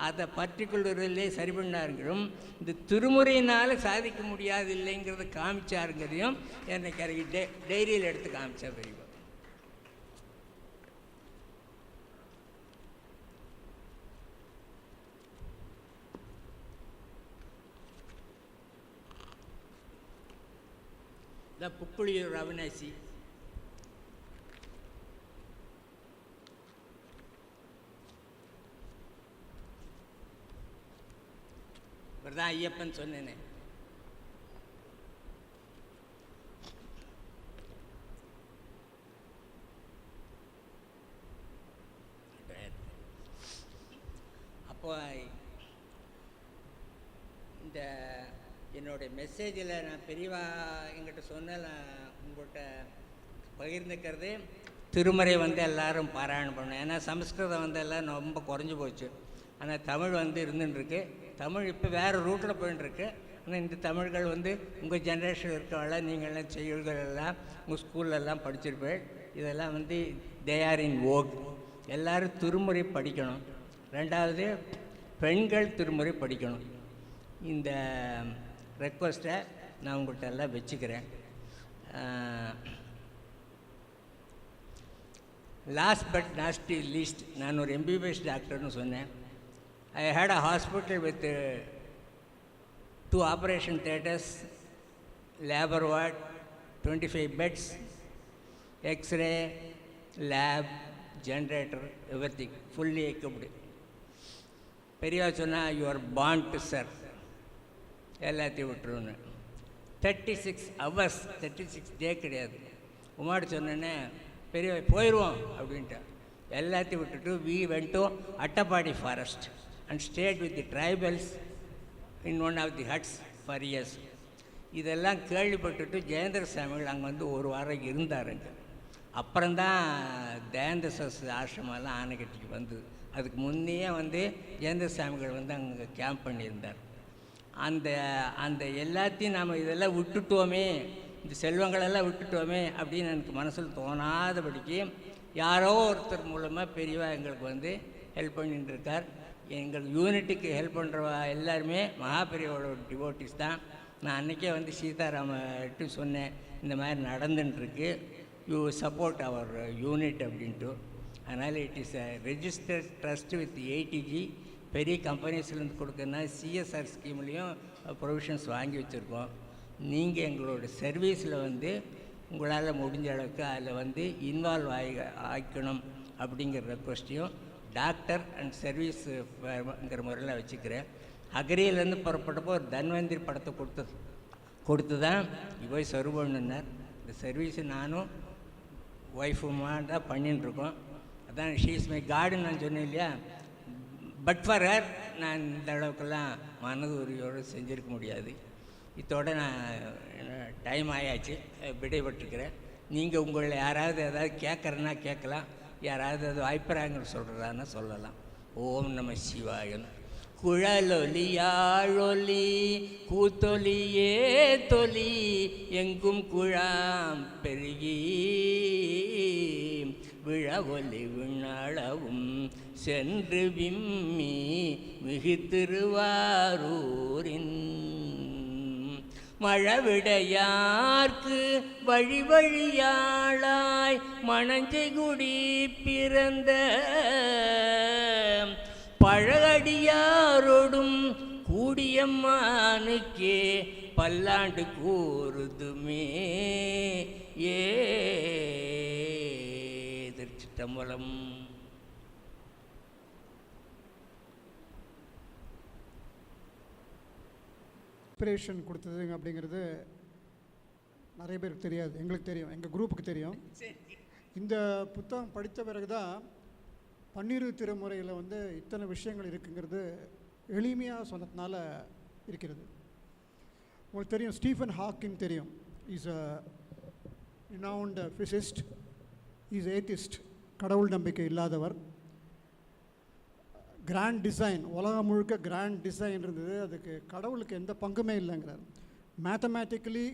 அதை பர்டிகுலரிலே சரி பண்ணாருங்கிறதும், இந்த திருமுறையினால் சாதிக்க முடியாது இல்லைங்கிறத காமிச்சாருங்கிறதையும் எனக்கு டைரியில் எடுத்து காமிச்சா பெரியவா. இந்த புக்குழியூர் அவினாசி, இவர் தான் ஐயப்பன் சொன்னேனே. அப்போ இந்த என்னுடைய மெசேஜில் நான் பெரியவா எங்கிட்ட சொன்ன உங்கள்கிட்ட பகிர்ந்துக்கிறது, திருமறை வந்து எல்லோரும் பாராயணம் பண்ணணும். ஏன்னா சமஸ்கிருதம் வந்து எல்லாம் ரொம்ப குறைஞ்சி போச்சு, ஆனால் தமிழ் வந்து இருந்துட்டுருக்கு. தமிழ் இப்போ வேறு ரூட்டில் போயின்ட்டுருக்கு. ஆனால் இந்த தமிழ்கள் வந்து உங்கள் ஜென்ரேஷனில் இருக்கவள நீங்கள்லாம் செய்யுள்கள் எல்லாம் உங்கள் ஸ்கூல்லெல்லாம் படிச்சிருப்பேன். இதெல்லாம் வந்து தே ஆர் இன் வோக். எல்லோரும் திருமுறை படிக்கணும். 2வது பெண்கள் திருமுறை படிக்கணும். இந்த ரெக்வஸ்ட்டை நான் உங்கள்கிட்ட எல்லாம் வச்சுக்கிறேன். லாஸ்ட் பட் நாட் லீஸ்ட், நான் ஒரு எம்பிபிஎஸ் டாக்டர்னு சொன்னேன். I had a hospital with 2 operation theatres, labor ward, 25 beds, X-ray, lab, generator, everything, fully equipped. பெரியவா சொன்னால் you are born to serve, எல்லாத்தையும் விட்டுருன்னு. 36 hours, 36 டே கிடையாது. உமாடு சொன்னேன்னே பெரியவா போயிடுவோம் அப்படின்ட்டு எல்லாத்தையும் விட்டுட்டு we went to Attapadi forest and stayed with the tribals in one of the huts for years. இதெல்லாம் கேள்விப்பட்டுட்டு ஜெயேந்திர சாமிகள் அங்கே வந்து 1 வாரம் இருந்தாருங்க. அப்புறம்தான் தயானந்த சரஸ்வதி ஆசிரமெல்லாம் ஆனைக்கட்டிக்கு வந்தது. அதுக்கு முன்னையே வந்து ஜெயேந்திர சாமிகள் வந்து அங்கே கேம்ப் பண்ணியிருந்தார். அந்த எல்லாத்தையும் நாம் இதெல்லாம் விட்டுட்டோமே, இந்த செல்வங்களெல்லாம் விட்டுட்டோமே அப்படின்னு எனக்கு மனசில் தோணாதபடிக்கு யாரோ ஒருத்தர் மூலமாக பெரியவா எங்களுக்கு வந்து ஹெல்ப் பண்ணிட்டு இருக்கார். எங்கள் யூனிட்டுக்கு ஹெல்ப் பண்ணுறவா எல்லாருமே மகாபெரியவோட டிவோட்டிஸ் தான். நான் அன்றைக்கே வந்து சீதாராமட்டு சொன்னேன், இந்த மாதிரி நடந்துட்டுருக்கு, யூ சப்போர்ட் அவர் யூனிட் அப்படின்ட்டு. அதனால் it is a registered trust with ADG. பெரிய கம்பெனிஸ்லேருந்து கொடுக்குறதுனா சிஎஸ்ஆர் ஸ்கீம்லேயும் ப்ரொவிஷன்ஸ் வாங்கி வச்சுருக்கோம். நீங்கள் எங்களோட சர்வீஸில் வந்து உங்களால் முடிஞ்ச அளவுக்கு அதில் வந்து இன்வால்வ் ஆக்கணும் அப்படிங்கிற ரெக்வஸ்ட்டையும் டாக்டர் அண்ட் சர்வீஸுங்கிற முறையில் வச்சுக்கிறேன். அக்ரியிலேருந்து புறப்பட்டப்போ ஒரு தன்வந்திரி படத்தை கொடுத்து தான் போய் சர்வ் பண்ணுனார். இந்த சர்வீஸு நானும் ஒய்ஃபுமா தான் பண்ணிட்டுருக்கோம். அதான் ஷீஸ் மை காடுன்னு நான் சொன்னேன் இல்லையா. பட் ஃபார் ஹர் நான் இந்த அளவுக்கெல்லாம் மனது உரியோடு செஞ்சுருக்க முடியாது. இதோட நான் டைம் ஆயாச்சு, விடைபெற்றுக்கிறேன். நீங்கள் உங்களை யாராவது ஏதாவது கேட்குறேன்னா கேட்கலாம், யாராவது அது வாய்ப்புறாங்கன்னு சொல்கிறான்னு சொல்லலாம். ஓம் நம சிவாயன். குழலொலி யாழொலி கூத்தொலியே தொலி எங்கும் குழாம் பெருகி விழவொலி விண்ணளவும் சென்று விம்மி மிகு திருவாரூரின் மழவிடையார்க்கு வழி வழியாளாய் மணஞ்செகுடி பிறந்த பழகடியாரோடும் கூடியம்மானுக்கே பல்லாண்டு கூறுதுமே. திருச்சிற்றம்பலம். இன்ஸ்பிரேஷன் கொடுத்ததுங்க அப்படிங்கிறது நிறைய பேருக்கு தெரியாது. எங்களுக்கு தெரியும், எங்கள் குரூப்புக்கு தெரியும். இந்த புத்தகம் படித்த பிறகு தான் பன்னிரு திருமுறையில் வந்து இத்தனை விஷயங்கள் இருக்குங்கிறது எளிமையாக சொன்னதுனால இருக்கிறது. உங்களுக்கு தெரியும், ஸ்டீஃபன் ஹாக்கிங் தெரியும். Is a renowned physicist. Is atheist, கடவுள் நம்பிக்கை இல்லாதவர். கிராண்ட் டிசைன், உலகம் முழுக்க கிராண்ட் டிசைன் இருந்தது, அதுக்கு கடவுளுக்கு எந்த பங்குமே இல்லைங்கிறார். மேத்தமேட்டிக்கலி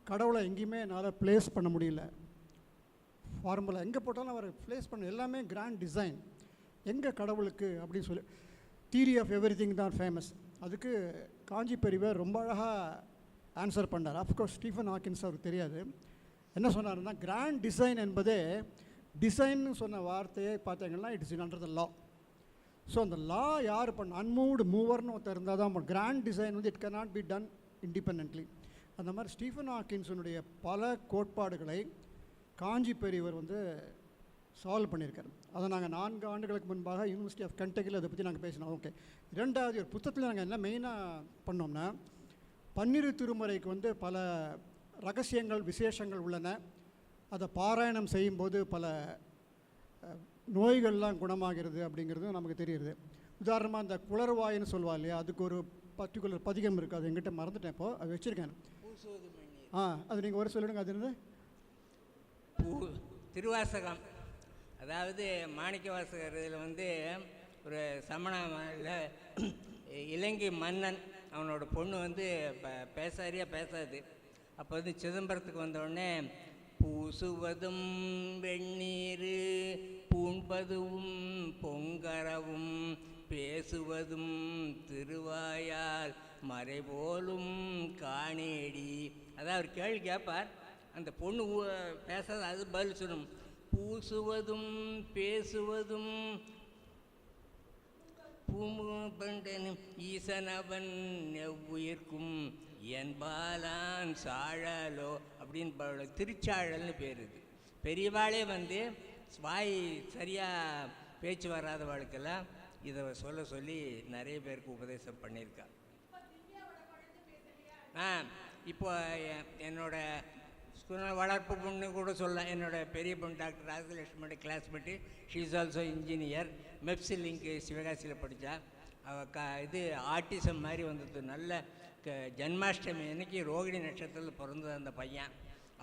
கடவுளை எங்கேயுமே என்னால் ப்ளேஸ் பண்ண முடியல. ஃபார்முலா எங்கே போட்டாலும் அவர் ப்ளேஸ் பண்ண எல்லாமே கிராண்ட் டிசைன், எங்கே கடவுளுக்கு அப்படின்னு சொல்லி தியரி ஆஃப் எவ்ரி திங் தான் ஃபேமஸ். அதுக்கு காஞ்சி பெரியவர் ரொம்ப அழகாக ஆன்சர் பண்ணார். அஃப்கோர்ஸ் ஸ்டீஃபன் ஹாக்கின்ஸ் அவருக்கு தெரியாது. என்ன சொன்னார்னா, கிராண்ட் டிசைன் என்பதே டிசைன்னு சொன்ன வார்த்தையை பார்த்தீங்கன்னா it is under the law. So அந்த லா யார் பண்ண, அன்மூவ்டு மூவர்னு ஒருத்தர் இருந்தால் தான் கிராண்ட் டிசைன் வந்து it cannot be done independently. அந்த மாதிரி ஸ்டீஃபன் ஹாக்கின்ஸனுடைய பல கோட்பாடுகளை காஞ்சி பெரியவர் வந்து சால்வ் பண்ணியிருக்காரு. அதை நாங்கள் 4 ஆண்டுகளுக்கு முன்பாக யூனிவர்சிட்டி ஆஃப் கென்டக்கியில் அதை பற்றி நாங்கள் பேசினோம். ஓகே, 2வது ஒரு புத்தகத்தில் நாங்கள் என்ன மெயினாக பண்ணோம்னா, பன்னிரு திருமுறைக்கு வந்து பல ரகசியங்கள் விசேஷங்கள் உள்ளன. அதை பாராயணம் செய்யும்போது பல நோய்கள்லாம் குணமாகிறது அப்படிங்கிறது நமக்கு தெரியுது. உதாரணமாக இந்த குளறுவாயின்னு சொல்லுவா இல்லையா, அதுக்கு ஒரு பர்டிகுலர் பதிகம் இருக்குது, அது எங்கிட்ட மறந்துட்டேன், இப்போ அது வச்சுருக்கேன். அது நீங்கள் ஒரு சொல்லிடுங்க. அது என்னது? திருவாசகம். அதாவது மாணிக்க வாசகர் இதில் வந்து ஒரு சமண இலங்கை மன்னன், அவனோட பொண்ணு வந்து பேசாது. அப்போ வந்து சிதம்பரத்துக்கு வந்தவுடனே பூசுவதும் வெந்நீர் பூண்பதும் பொங்கரவும் பேசுவதும் திருவாயால் மறைபோலும் காணேடி. அதாவது அவர் கேள்வி கேட்பார், அந்த பொண்ணு பேசாத, அது பதில் சொல்லணும். பூசுவதும் பேசுவதும் பூம்பண்டனும் ஈசனவன் எவ்வுயிர்க்கும் என்பாலான் சாழலோ அப்படின்னு திருச்சாழல்னு பேர். இது பெரியவாளே வந்து வாய் சரியாக பேச்சு வராதவாளுக்கெல்லாம் இதை சொல்லி நிறைய பேருக்கு உபதேசம் பண்ணியிருக்கா. இப்போ என்னோட வளர்ப்பு பொண்ணு கூட சொல்லலாம். என்னோடய பெரிய பொண்ணு டாக்டர் ராஜலட்சுமியோட classmate, she is also engineer. Mepco Schlenk சிவகாசியில் படித்தா. அவள் இது ஆர்டிசம் மாதிரி வந்தது. நல்ல ஜன்மாஷ்டமி அன்னைக்கு ரோகிணி நட்சத்திரத்தில் பிறந்தது அந்த பையன்.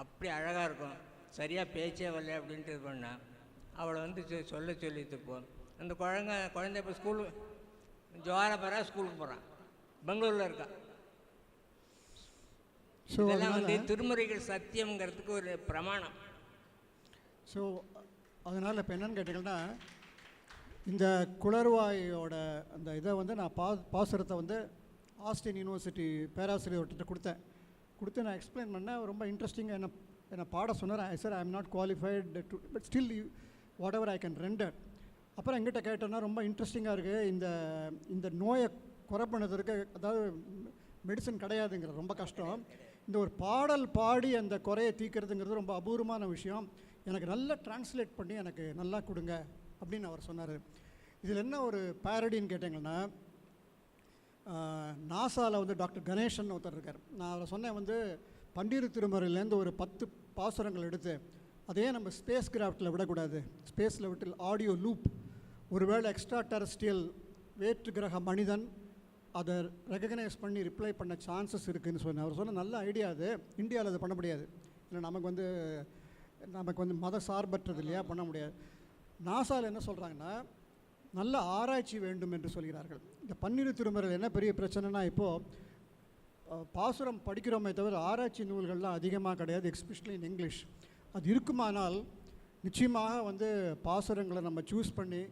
அப்படி அழகாக இருக்கும், சரியாக பேச்சே வரல அப்படின்ட்டு இது பண்ணால் அவளை வந்து சொல்லித்துப்போம். அந்த குழந்தை இப்போ ஸ்கூலு ஜோரப்பரா ஸ்கூலுக்கு போகிறான், பெங்களூரில் இருக்கா. ஸோ இதெல்லாம் வந்து திருமுறைகள் சத்தியம்ங்கிறதுக்கு ஒரு பிரமாணம். ஸோ அதனால் இப்போ என்னென்னு கேட்டிங்கன்னா, இந்த குளறுவாயோட அந்த இதை வந்து நான் பாசுரத்தை வந்து ஆஸ்டின் யூனிவர்சிட்டி பேராசிரியர்கிட்ட கொடுத்து நான் எக்ஸ்பிளைன் பண்ணேன். ரொம்ப இன்ட்ரெஸ்டிங்காக என்னை பாட சொன்னார். Sir, I am not qualified to, but still what ever I can render. அப்புறம் எங்கிட்ட கேட்டோன்னா ரொம்ப இன்ட்ரெஸ்டிங்காக இருக்குது. இந்த நோயை குறை பண்ணதற்கு அதாவது மெடிசன் கிடையாதுங்கிற, ரொம்ப கஷ்டம். இந்த ஒரு பாடல் பாடி அந்த குறையை தீர்க்கிறதுங்கிறது ரொம்ப அபூர்வமான விஷயம். எனக்கு நல்லா டிரான்ஸ்லேட் பண்ணி எனக்கு நல்லா கொடுங்க அப்படின்னு அவர் சொன்னார். இதில் என்ன ஒரு பேரடின்னு கேட்டிங்கன்னா, நாசாவில் வந்து டாக்டர் கணேசன் ஒருத்தர் இருக்கார். நான் அவரை சொன்னேன் வந்து பன்னிரு திருமுறையிலேருந்து ஒரு 10 பாசுரங்கள் எடுத்து அதே நம்ம ஸ்பேஸ் கிராஃப்டில் விடக்கூடாது, ஸ்பேஸில் விட்டு ஆடியோ லூப், ஒருவேளை எக்ஸ்ட்ரா டெரஸ்ட்ரியல் வேற்று கிரக மனிதன் அதை ரெகக்னைஸ் பண்ணி ரிப்ளை பண்ண சான்சஸ் இருக்குதுன்னு சொன்னேன். அவர் சொன்ன நல்ல ஐடியா. அது இந்தியாவில் அது பண்ண முடியாது, இல்லை நமக்கு வந்து மத சார்பற்றது இல்லையா, பண்ண முடியாது. நாசாவில் என்ன சொல்கிறாங்கன்னா, நல்ல ஆராய்ச்சி வேண்டும் என்று சொல்கிறார்கள். இந்த பன்னிரு திருமுறையில் என்ன பெரிய பிரச்சனைனா, இப்போது பாசுரம் படிக்கிறோமே தவிர ஆராய்ச்சி நூல்கள்லாம் அதிகமாக கிடையாது, எஸ்பெஷலி இன் இங்கிலீஷ். அது இருக்குமானால் நிச்சயமாக வந்து பாசுரங்களை நம்ம சூஸ் பண்ணி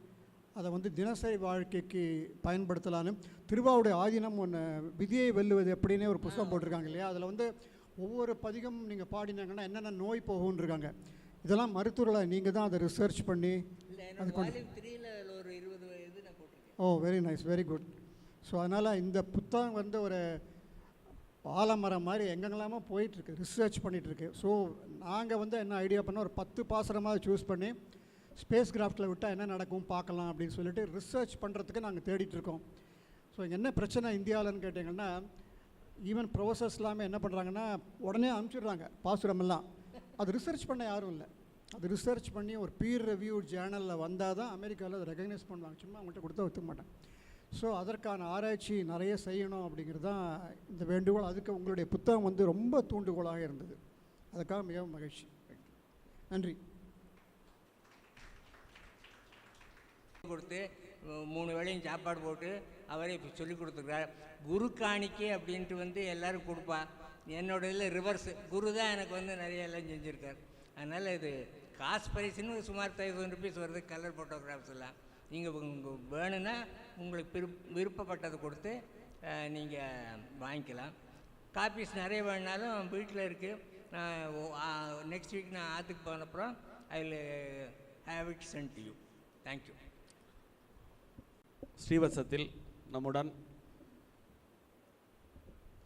அதை வந்து தினசரி வாழ்க்கைக்கு பயன்படுத்தலான்னு திருவாவுடைய ஆதீனம் ஒன்று விதியை வெல்லுவது எப்படின்னே ஒரு புத்தகம் போட்டிருக்காங்க இல்லையா. அதில் வந்து ஒவ்வொரு பதிகம் நீங்கள் பாடினாங்கன்னா என்னென்ன நோய் போகும்ன்றிருக்காங்க. இதெல்லாம் மருத்துவர்களை நீங்கள் தான் அதை ரிசர்ச் பண்ணி அது கொண்டு. Oh, very nice, very good. So அதனால் இந்த புத்தகம் வந்து ஒரு ஆலமரம் மாதிரி எங்கெங்கெல்லாமோ போயிட்டுருக்கு, ரிசர்ச் பண்ணிகிட்ருக்கு. ஸோ நாங்கள் வந்து என்ன ஐடியா பண்ணோம், ஒரு 10 பாசுரமாக சூஸ் பண்ணி ஸ்பேஸ் கிராஃப்டில் விட்டால் என்ன நடக்கும் பார்க்கலாம் அப்படின்னு சொல்லிட்டு ரிசர்ச் பண்ணுறதுக்கு நாங்கள் தேடிட்டுருக்கோம். ஸோ என்ன பிரச்சனை இந்தியாவில்னு கேட்டிங்கன்னா, ஈவன் ப்ரொஃபஸர்ஸ் எல்லாமே என்ன பண்ணுறாங்கன்னா உடனே அனுப்பிச்சிடுறாங்க பாசுரமெல்லாம். அது ரிசர்ச் பண்ண யாரும் இல்லை. அது ரிசர்ச் பண்ணி ஒரு பீர் ரிவ்யூ ஜேர்னலில் வந்தால் தான் அமெரிக்காவில் அதை ரெகக்னைஸ் பண்ணுவாங்க. சும்மா அவங்கள்ட்ட கொடுத்தா ஒத்துக்க மாட்டேன். ஸோ அதற்கான ஆராய்ச்சி நிறைய செய்யணும் அப்படிங்கிறது தான் இந்த வேண்டுகோள். அதுக்கு உங்களுடைய புத்தகம் வந்து ரொம்ப தூண்டுகோலாக இருந்தது. அதுக்காக மிகவும் மகிழ்ச்சி. நன்றி. கொடுத்து 3 வேளையும் சாப்பாடு போட்டு அவரே சொல்லி கொடுத்துருக்கார். குரு காணிக்கை அப்படின்ட்டு வந்து எல்லோரும் கொடுப்பா. என்னோட இதில் ரிவர்ஸ், குரு தான் எனக்கு வந்து நிறைய எல்லாம் செஞ்சுருக்கார். அதனால் இது காசு பரிசுன்னு சுமார் 1000 ருபீஸ் வருது கலர் ஃபோட்டோகிராஃப்ஸ் எல்லாம். நீங்கள் வேணும்னா உங்களுக்கு விருப்பப்பட்டதை கொடுத்து நீங்கள் வாங்கிக்கலாம். காப்பீஸ் நிறைய வேணுனாலும் வீட்டில் இருக்குது. நான் நெக்ஸ்ட் வீக் நான் ஆற்றுக்கு போனப்புறம் I will have it sent to you. Thank you. ஸ்ரீவத்சத்தில் நம்முடன்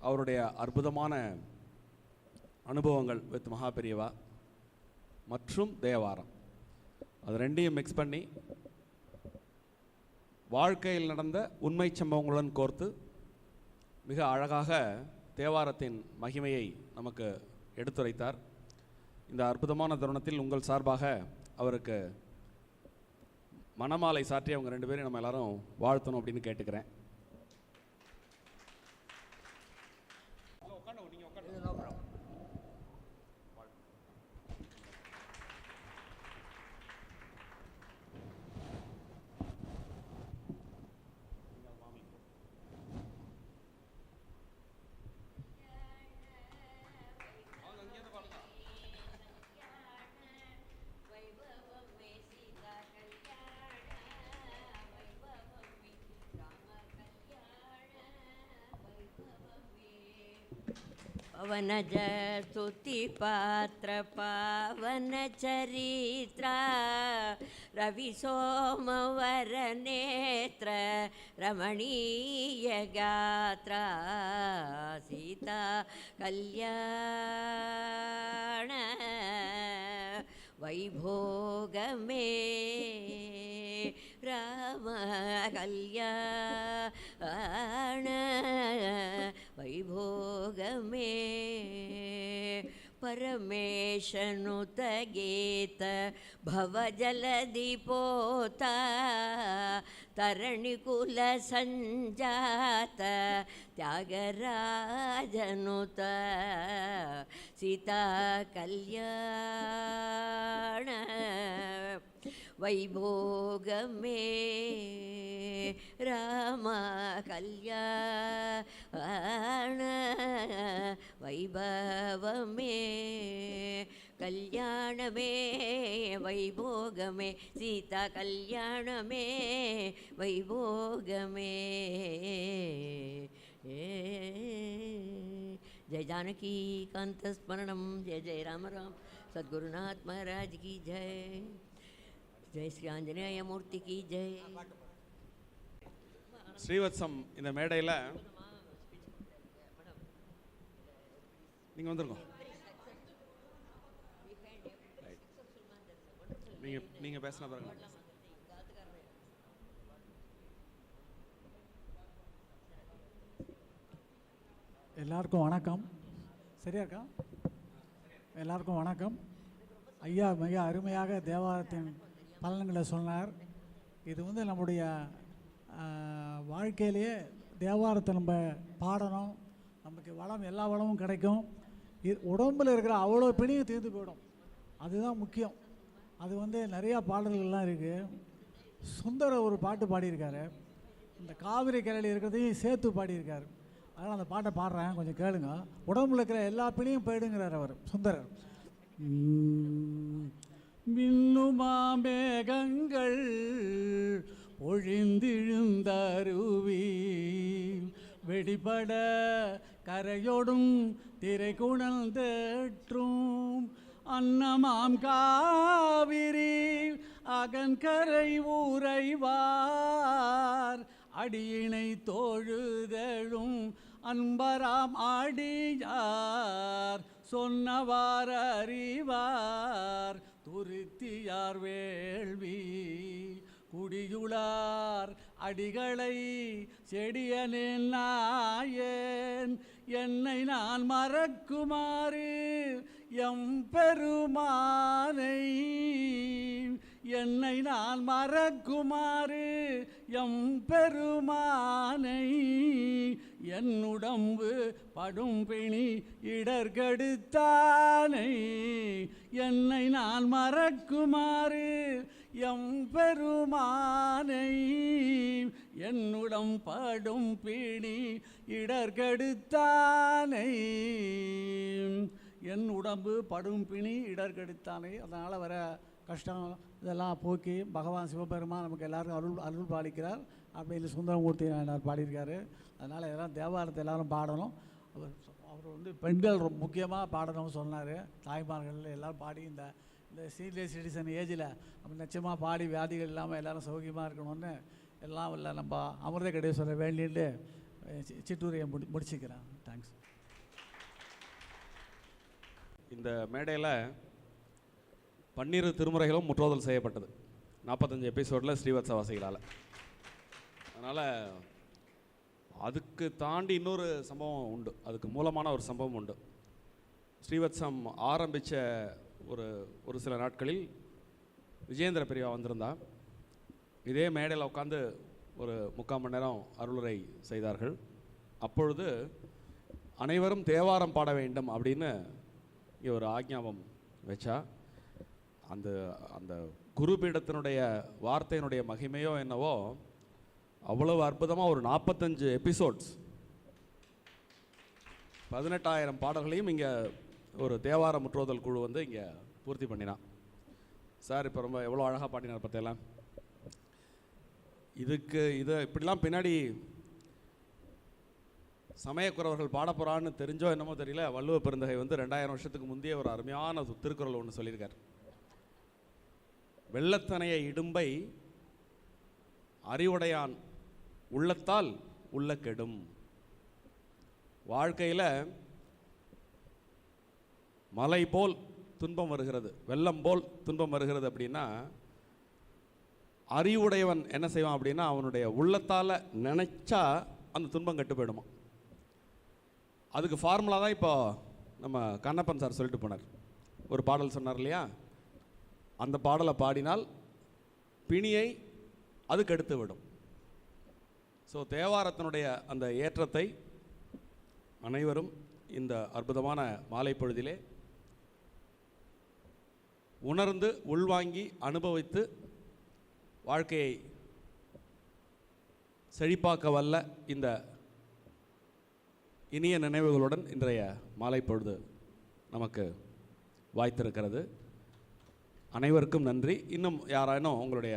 அவருடைய அற்புதமான அனுபவங்கள் வித் மகாபெரியவா மற்றும் தேவாரம், அது ரெண்டையும் மிக்ஸ் பண்ணி வாழ்க்கையில் நடந்த உண்மை சம்பவங்களுடன் கோர்த்து மிக அழகாக தேவாரத்தின் மகிமையை நமக்கு எடுத்துரைத்தார். இந்த அற்புதமான தருணத்தில் உங்கள் சார்பாக அவருக்கு மணமாலை சாற்றி அவங்க 2 பேரையும் நம்ம எல்லாரும் வாழ்த்தணும் அப்படின்னு கேட்டுக்கிறேன். पवनज स्तुति पात्र पावन चरित्र रवि सोमवर नेत्र रमणीय गात्र सीता कल्याण वैभोग में राम कल्याण वैभोग में परमेशनुत गीत भवजलधि पोता तरणिकुल संजात त्यागराजनुत सीता कल्याण वैभोग में राम कल्याण वैभव में कल्याण में वैभोग में सीता कल्याण में वैभोग में जय जानकी कांत स्मरणम जय जय राम राम सद्गुरुनाथ महाराज की जय जय श्री आंजनेय मूर्ति की जय. ஸ்ரீவத்சம் இந்த மேடையில் நீங்கள் வந்துருங்க. நீங்கள் பேசின பாருங்க. எல்லாருக்கும் வணக்கம். சரியா இருக்கா? எல்லாருக்கும் வணக்கம். ஐயா மிக அருமையாக தேவாரத்தின் பலன்களை சொன்னார். இது வந்து நம்முடைய வாழ்க்கையிலேயே தேவாரத்தை நம்ம பாடணும், நமக்கு வளம் எல்லா வளமும் கிடைக்கும். உடம்பில் இருக்கிற அவ்வளோ பிணியும் தீர்ந்து போயிடும். அதுதான் முக்கியம். அது வந்து நிறையா பாடல்கள்லாம் இருக்குது. சுந்தர ஒரு பாட்டு பாடியிருக்காரு, இந்த காவிரி கரையில் இருக்கிறதையும் சேர்த்து பாடியிருக்காரு. அதனால் அந்த பாட்டை பாடுறேன், கொஞ்சம் கேளுங்க. உடம்புல இருக்கிற எல்லா பிணியும் போயிடுங்கிறார் அவர் சுந்தரர். மின்னுமாமேகங்கள் பொழிந்திழுந்தருவி வெடிபட கரையோடும் திரை குணந்தேற்றும் அன்னமாம் காவிரி அகன்கரை ஊரைவார் அடியினை தோழுதழும் அன்பராம் ஆடியார் சொன்னவார் அறிவார் துருத்தியார் வேள்வி குடியுளார் அடிகளை செடியனேன் நாயேன் என்னை நான் மறக்குமாறு எம்பெருமானை, என்னை நான் மறக்குமாறு எம்பெருமானை, என் உடம்பு படும் பிணி இடர்கெடுத்தானை, என்னை நான் மறக்குமாறு எம்பெருமானை, என்னுடம் படும் பிணி இடர்கெடுத்தானை, என் உடம்பு படும் பிணி இடர்கெடுத்தானை. அதனால் வர கஷ்டம் இதெல்லாம் போக்கி பகவான் சிவபெருமான் நமக்கு எல்லாருக்கும் அருள் பாலிக்கிறார் அப்படின்னு சுந்தரமூர்த்தி நாயனார் பாடியிருக்காரு. அதனால் இதெல்லாம் தேவாரத்தை எல்லோரும் பாடணும். அவர் வந்து பெண்கள் ரொம்ப முக்கியமாக பாடணும்னு சொன்னார். தாய்மார்கள் எல்லோரும் பாடி இந்த சீனியர் சிட்டிசன் ஏஜில் நம்ம நிச்சயமாக பாடி வியாதிகள் இல்லாமல் எல்லோரும் சௌகியமாக இருக்கணும்னு எல்லாம் இல்லை நம்ம அமிர்த கடேஸ்வரர் வேண்டிட்டு சிற்றூரையை முடிச்சுக்கிறேன். தேங்க்ஸ். இந்த மேடையில் 12 திருமுறைகளும் முற்றோதல் செய்யப்பட்டது 45 எபிசோடில் ஸ்ரீவத்சவாசிகளால். அதனால் அதுக்கு தாண்டி இன்னொரு சம்பவம் உண்டு, அதுக்கு மூலமான ஒரு சம்பவம் உண்டு. ஸ்ரீவத்சம் ஆரம்பித்த ஒரு சில நாட்களில் விஜயேந்திர பெரியவா வந்திருந்தா. இதே மேடையில் உட்காந்து ஒரு 3/4 மணி நேரம் அருளுரை செய்தார்கள். அப்பொழுது அனைவரும் தேவாரம் பாட வேண்டும் அப்படின்னு இங்கே ஒரு ஆக்ஞாபம் வச்சா. அந்த அந்த குருபீடத்தினுடைய வார்த்தையினுடைய மகிமையோ என்னவோ, அவ்வளவு அற்புதமாக ஒரு 45 எபிசோட்ஸ் 18,000 பாடல்களையும் இங்கே ஒரு தேவார முற்றோதல் குழு வந்து இங்கே பூர்த்தி பண்ணினான். சார் இப்போ ரொம்ப எவ்வளோ அழகாக பாடினார் பார்த்தேலாம். இதை இப்படிலாம் பின்னாடி சமயக்குறவர்கள் பாட போகிறான்னு தெரிஞ்சோ என்னமோ தெரியல, வள்ளுவ பெருந்தகை வந்து 2000 வருஷத்துக்கு முந்தைய ஒரு அருமையான திருக்குறள் ஒன்று சொல்லியிருக்கார். வெள்ளத்தனைய இடும்பை அறிவுடையான் உள்ளத்தால் உள்ள கெடும். வாழ்க்கையில் மலை போல் துன்பம் வருகிறது, வெள்ளம் போல் துன்பம் வருகிறது அப்படின்னா அறிவுடையவன் என்ன செய்வான் அப்படின்னா அவனுடைய உள்ளத்தால் நினைச்சா அந்த துன்பம் கெட்டு போயிடுமா. அதுக்கு ஃபார்முலா தான் இப்போ நம்ம கண்ணப்பன் சார் சொல்லிட்டு போனார். ஒரு பாடல் சொன்னார் இல்லையா, அந்த பாடலை பாடினால் பிணியை அது கெடுத்து விடும். ஸோ தேவாரத்தினுடைய அந்த ஏற்றத்தை அனைவரும் இந்த அற்புதமான மாலை பொழுதிலே உணர்ந்து உள்வாங்கி அனுபவித்து வாழ்க்கையை செழிப்பாக்க வல்ல இந்த இனிய நினைவுகளுடன் இன்றைய மாலை பொழுது நமக்கு வாய்த்திருக்கிறது. அனைவருக்கும் நன்றி. இன்னும் யாராயினும் உங்களுடைய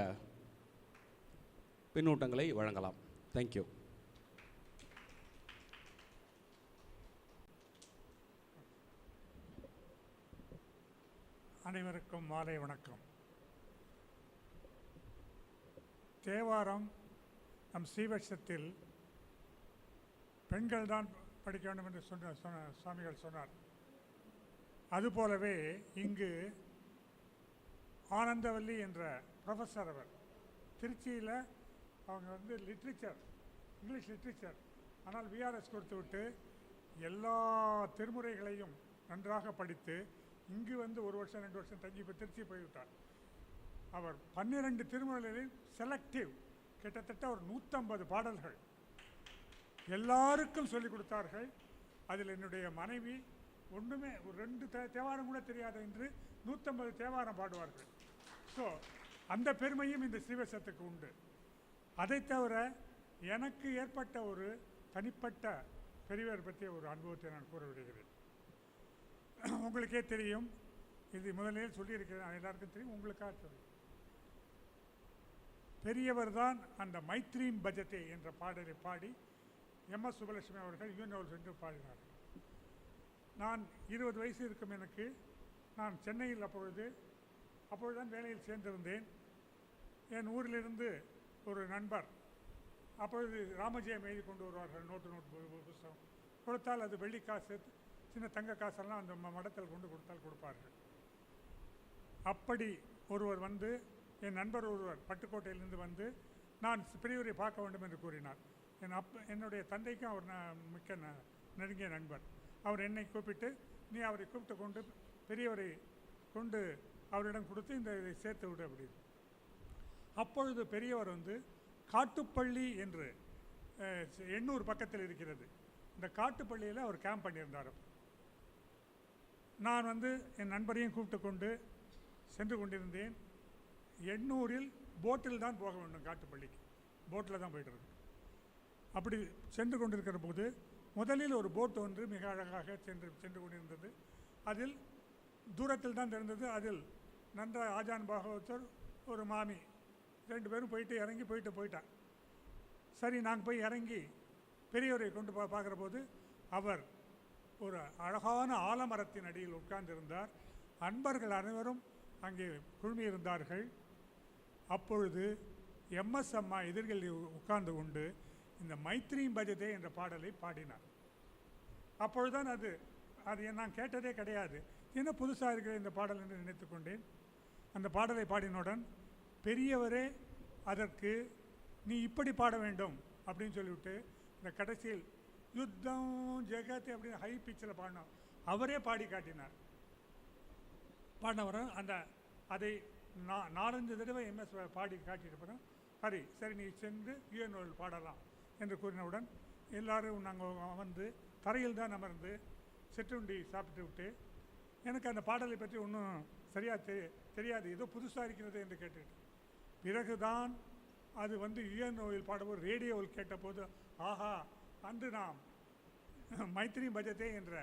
பின்னூட்டங்களை வழங்கலாம். தேங்க்யூ. அனைவருக்கும் மாலை வணக்கம். தேவாரம் நம் ஸ்ரீவட்சத்தில் பெண்கள் தான் படிக்க வேண்டும் என்று சுவாமிகள் சொன்னார். அதுபோலவே இங்கு ஆனந்தவல்லி என்ற ப்ரொஃபஸர், அவர் திருச்சியில் அவங்க வந்து லிட்ரேச்சர், இங்கிலீஷ் லிட்ரேச்சர், ஆனால் விஆர்எஸ் கொடுத்து விட்டு எல்லா திருமுறைகளையும் நன்றாக படித்து இங்கு வந்து 1 வருஷம் 2 வருஷம் தங்கி இப்போ திருச்சி போய்விட்டார். அவர் 12 திருமுறைகளையும் செலக்டிவ் கிட்டத்தட்ட ஒரு 150 பாடல்கள் எல்லாருக்கும் சொல்லிக் கொடுத்தார்கள். அதில் என்னுடைய மனைவி ஒன்றுமே ஒரு 2 தேவாரம் கூட தெரியாத என்று 150 தேவாரம் பாடுவார்கள். ஸோ அந்த பெருமையும் இந்த ஸ்ரீவத்சத்துக்கு உண்டு. அதை தவிர எனக்கு ஏற்பட்ட ஒரு தனிப்பட்ட பெரியவர் பற்றிய ஒரு அனுபவத்தை நான் கூற விடுகிறேன். உங்களுக்கே தெரியும், இது முதலில் சொல்லியிருக்கிறேன், எல்லாருக்கும் தெரியும், உங்களுக்காக தெரியும். பெரியவர் தான் அந்த மைத்ரீம் பஜத்தை என்ற பாடலை பாடி எம்எஸ் சுப்பலட்சுமி அவர்கள் யூனிவர்ஸ் என்று பாடினார். நான் 20 வயசு இருக்கும் எனக்கு. நான் சென்னையில் அப்பொழுதுதான் வேலையில் சேர்ந்திருந்தேன். என் ஊரிலிருந்து ஒரு நண்பர் அப்பொழுது ராமஜெயம் எழுதி கொண்டு வருவார்கள், நோட்டு புஸ்தகம் கொடுத்தால் அது வெள்ளி காசு, சின்ன தங்க காசெல்லாம் அந்த மடத்தில் கொண்டு கொடுத்தால் கொடுப்பார்கள். அப்படி ஒருவர் வந்து, என் நண்பர் ஒருவர் பட்டுக்கோட்டையிலிருந்து வந்து நான் பெரியவரை பார்க்க வேண்டும் என்று கூறினார். என்னுடைய தந்தைக்கும் அவர் மிக்க நெருங்கிய நண்பர். அவர் என்னை கூப்பிட்டு, நீ அவரை கூப்பிட்டு கொண்டு பெரியவரை கொண்டு அவரிடம் கொடுத்து இதை சேர்த்து விடு அப்படின்னு. அப்பொழுது பெரியவர் வந்து காட்டுப்பள்ளி என்று எண்ணூர் பக்கத்தில் இருக்கிறது, இந்த காட்டுப்பள்ளியில் அவர் கேம்ப் பண்ணியிருந்தார். நான் வந்து என் நண்பரையும் கூப்பிட்டு கொண்டு சென்று கொண்டிருந்தேன். எண்ணூரில் போட்டில் தான் போக வேண்டும், காட்டுப்பள்ளிக்கு போட்டில் தான் போய்ட்டு இருக்கு. அப்படி சென்று கொண்டிருக்கிற போது முதலில் ஒரு போட் ஒன்று மிக அழகாக சென்று கொண்டிருந்தது. அதில் தூரத்தில் தான் தெரிந்தது, அதில் நன்ற ஆஜான் பாகவதர் ஒரு மாமி 2 பேரும் போயிட்டான். சரி, நாங்கள் போய் இறங்கி பெரியவரை கொண்டு பார்க்குற போது அவர் ஒரு அழகான ஆலமரத்தின் அடியில் உட்கார்ந்திருந்தார். அன்பர்கள் அனைவரும் அங்கே குழுமியிருந்தார்கள். அப்பொழுது எம்எஸ் அம்மா எதிர்களில் உட்கார்ந்து கொண்டு இந்த மைத்ரீம் பஜதே என்ற பாடலை பாடினார். அப்பொழுதுதான் அது நான் கேட்டதே கிடையாது, என்ன புதுசாக இருக்கிற இந்த பாடல் என்று நினைத்து கொண்டேன். அந்த பாடலை பாடினுடன் பெரியவரே அதற்கு நீ இப்படி பாட வேண்டும் அப்படின்னு சொல்லிவிட்டு இந்த கடைசியில் யுத்தம் ஜெகத் அப்படின்னு ஹை பிச்சில் பாடினோம். அவரே பாடி காட்டினார். பாடினவரும் அதை 4-5 தடவை எம்எஸ் பாடி காட்டியிருப்போம். சரி நீ சென்று யுஎன்ஓவில் பாடலாம் என்று கூறினவுடன் எல்லோரும் நாங்கள் வந்து தரையில் தான் அமர்ந்து சிற்றுண்டி சாப்பிட்டு விட்டு, எனக்கு அந்த பாடலை பற்றி ஒன்றும் சரியாக தெரியாது, ஏதோ புதுசாக இருக்கிறது என்று கேட்டுட்டு பிறகுதான் அது வந்து யுஎன்ஓவில் பாடும்போது ரேடியோவில் கேட்டபோது, ஆஹா, அன்று நாம் மைத்ரீம் பஜதே என்ற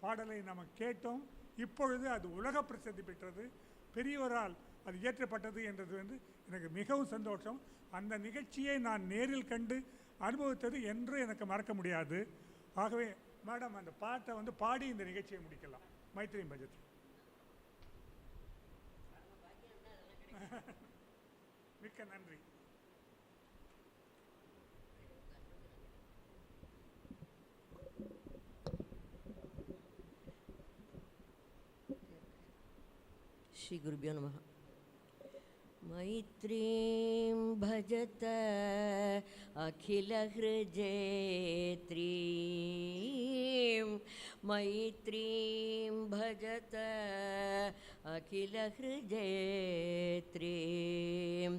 பாடலை நாம் கேட்டோம், இப்பொழுது அது உலக பிரசித்தி பெற்றது, பெரியவரால் அது இயற்றப்பட்டது என்றது வந்து எனக்கு மிகவும் சந்தோஷம். அந்த நிகழ்ச்சியை நான் நேரில் கண்டு அனுபவித்தது என்று எனக்கு மறக்க முடியாது. ஆகவே மேடம் அந்த பாட்டை வந்து பாடி இந்த நிகழ்ச்சியை முடிக்கலாம். மைத்ரீம் பஜதே. மிக்க நன்றி. श्री गुरुभ्यो नमः। मैत्रीं भजत अखिलहृजयत्रीं, मैत्रीं भजत अखिलहृजयत्रीं,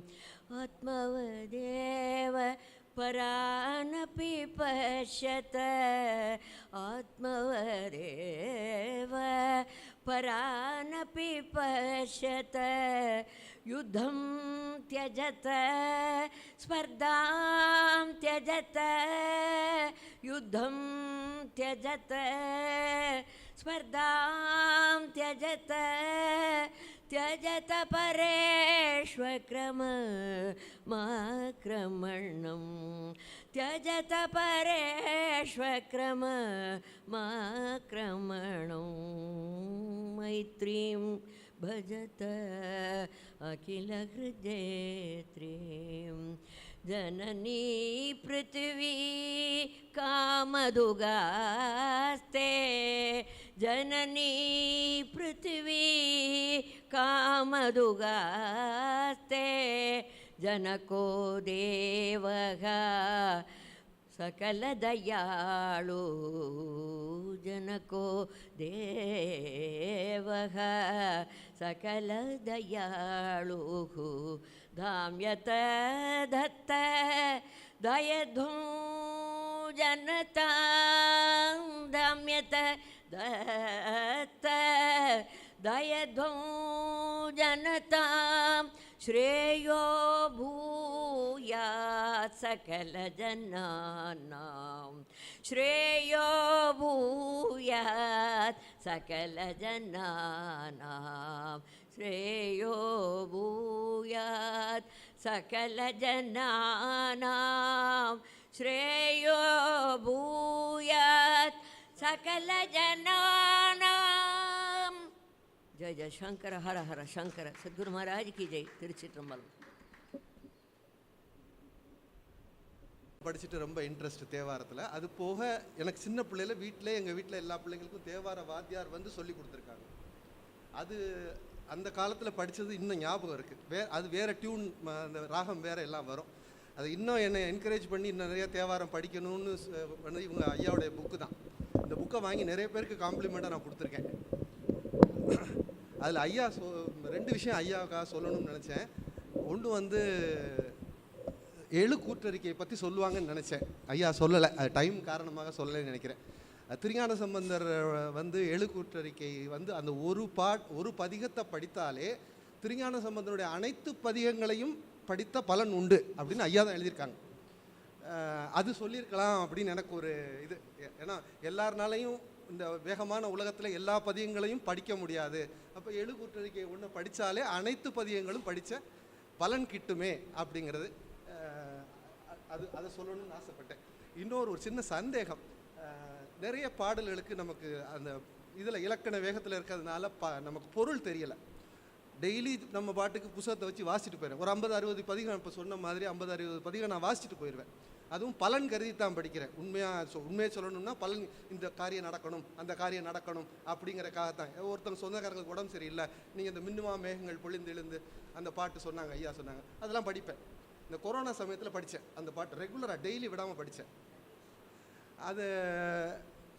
आत्मवदेव परानपि पश्यत, आत्मवदेव परानपि पश्यत, युद्धं त्यजत स्पर्धां त्यजत, युद्धं त्यजत स्पर्धां त्यजत, त्यजत परेष्वक्रममाक्रमणं, त्यजत परेष्वक्रममाक्रमणं, मैत्रीं भजत अखिलहृदयत्रीं, जननी पृथ्वी कामदुगास्ते, जननी पृथ्वी कामदुगास्ते, जनको देवः सकलदयाळु, जनको देवः सकलदयाळुः, धाम्यत दत्त दयध्वं जनतां, धाम्यत दत्त दयध्वं जनतां, श्रेयो भूयात् सकलजनानां, श्रेयो भूयात् सकलजनानां, श्रेयो भूयात् सकलजनानां, श्रेयो भूयात् सकलजनानां। जय जय शंकर, हर हर शंकर। सद्गुरु महाराज की जय। திருச்சிற்றம்பலம். படிச்சுட்டு ரொம்ப இன்ட்ரெஸ்ட் தேவாரத்தில். அது போக எனக்கு சின்ன பிள்ளையில எங்கள் வீட்டில் எல்லா பிள்ளைங்களுக்கும் தேவார வாத்தியார் வந்து சொல்லி கொடுத்துருக்காங்க. அது அந்த காலத்தில் படித்தது இன்னும் ஞாபகம் இருக்குது. அது வேறு டியூன், அந்த ராகம் வேறு எல்லாம் வரும். அது இன்னும் என்னை என்கரேஜ் பண்ணி இன்னும் நிறைய தேவாரம் படிக்கணும்னு இவங்க ஐயாவுடைய புக்கு தான். புக்கை வாங்கி நிறைய பேருக்கு காம்ப்ளிமெண்ட்டாக நான் கொடுத்துருக்கேன். அதில் ஐயா 2 விஷயம் ஐயாவுக்காக சொல்லணும்னு நினச்சேன். ஒன்று வந்து எழு கூற்றறிக்கையை பற்றி சொல்லுவாங்கன்னு நினச்சேன், ஐயா சொல்லலை. அது டைம் காரணமாக சொல்லலைன்னு நினைக்கிறேன். திருஞான சம்பந்தர் வந்து எழு கூற்றறிக்கை வந்து அந்த ஒரு பதிகத்தை படித்தாலே திருஞான சம்பந்தனுடைய அனைத்து பதிகங்களையும் படித்த பலன் உண்டு அப்படின்னு ஐயா தான் எழுதியிருக்காங்க. அது சொல்லியிருக்கலாம் அப்படின்னு எனக்கு ஒரு இது. ஏன்னா எல்லாருனாலையும் இந்த வேகமான உலகத்தில் எல்லா பதியங்களையும் படிக்க முடியாது. அப்போ எழு கூற்றறிக்கை ஒன்று படித்தாலே அனைத்து பதியங்களும் படித்த பலன் கிட்டுமே அப்படிங்கிறது அதை சொல்லணும்னு ஆசைப்பட்டேன். இன்னொரு சின்ன சந்தேகம், நிறைய பாடல்களுக்கு நமக்கு அந்த இதில் இலக்கண வேகத்தில் இருக்கிறதுனால நமக்கு பொருள் தெரியலை. டெய்லி நம்ம பாட்டுக்கு புத்தகத்தை வச்சு வாசிட்டு போயிடுவேன். ஒரு 50-60 பதிகம் இப்போ சொன்ன மாதிரி 50-60 பதிகம் நான் வாசிட்டு போயிடுவேன். அதுவும் பலன் கருதி தான் படிக்கிறேன். உண்மையாக சொல்லணும்னா பலன், இந்த காரியம் நடக்கணும், அந்த காரியம் நடக்கணும் அப்படிங்கிறக்காகத்தான். ஒருத்தவங்க சொந்தக்காரங்களுக்கு உடம்பு சரியில்லை, நீங்கள் இந்த மின்னுமா மேகங்கள் பொழிந்து எழுந்து அந்த பாட்டு சொன்னாங்க, ஐயா சொன்னாங்க, அதெல்லாம் படிப்பேன். இந்த கொரோனா சமயத்தில் படித்தேன் அந்த பாட்டு, ரெகுலராக டெய்லி விடாமல் படித்தேன்.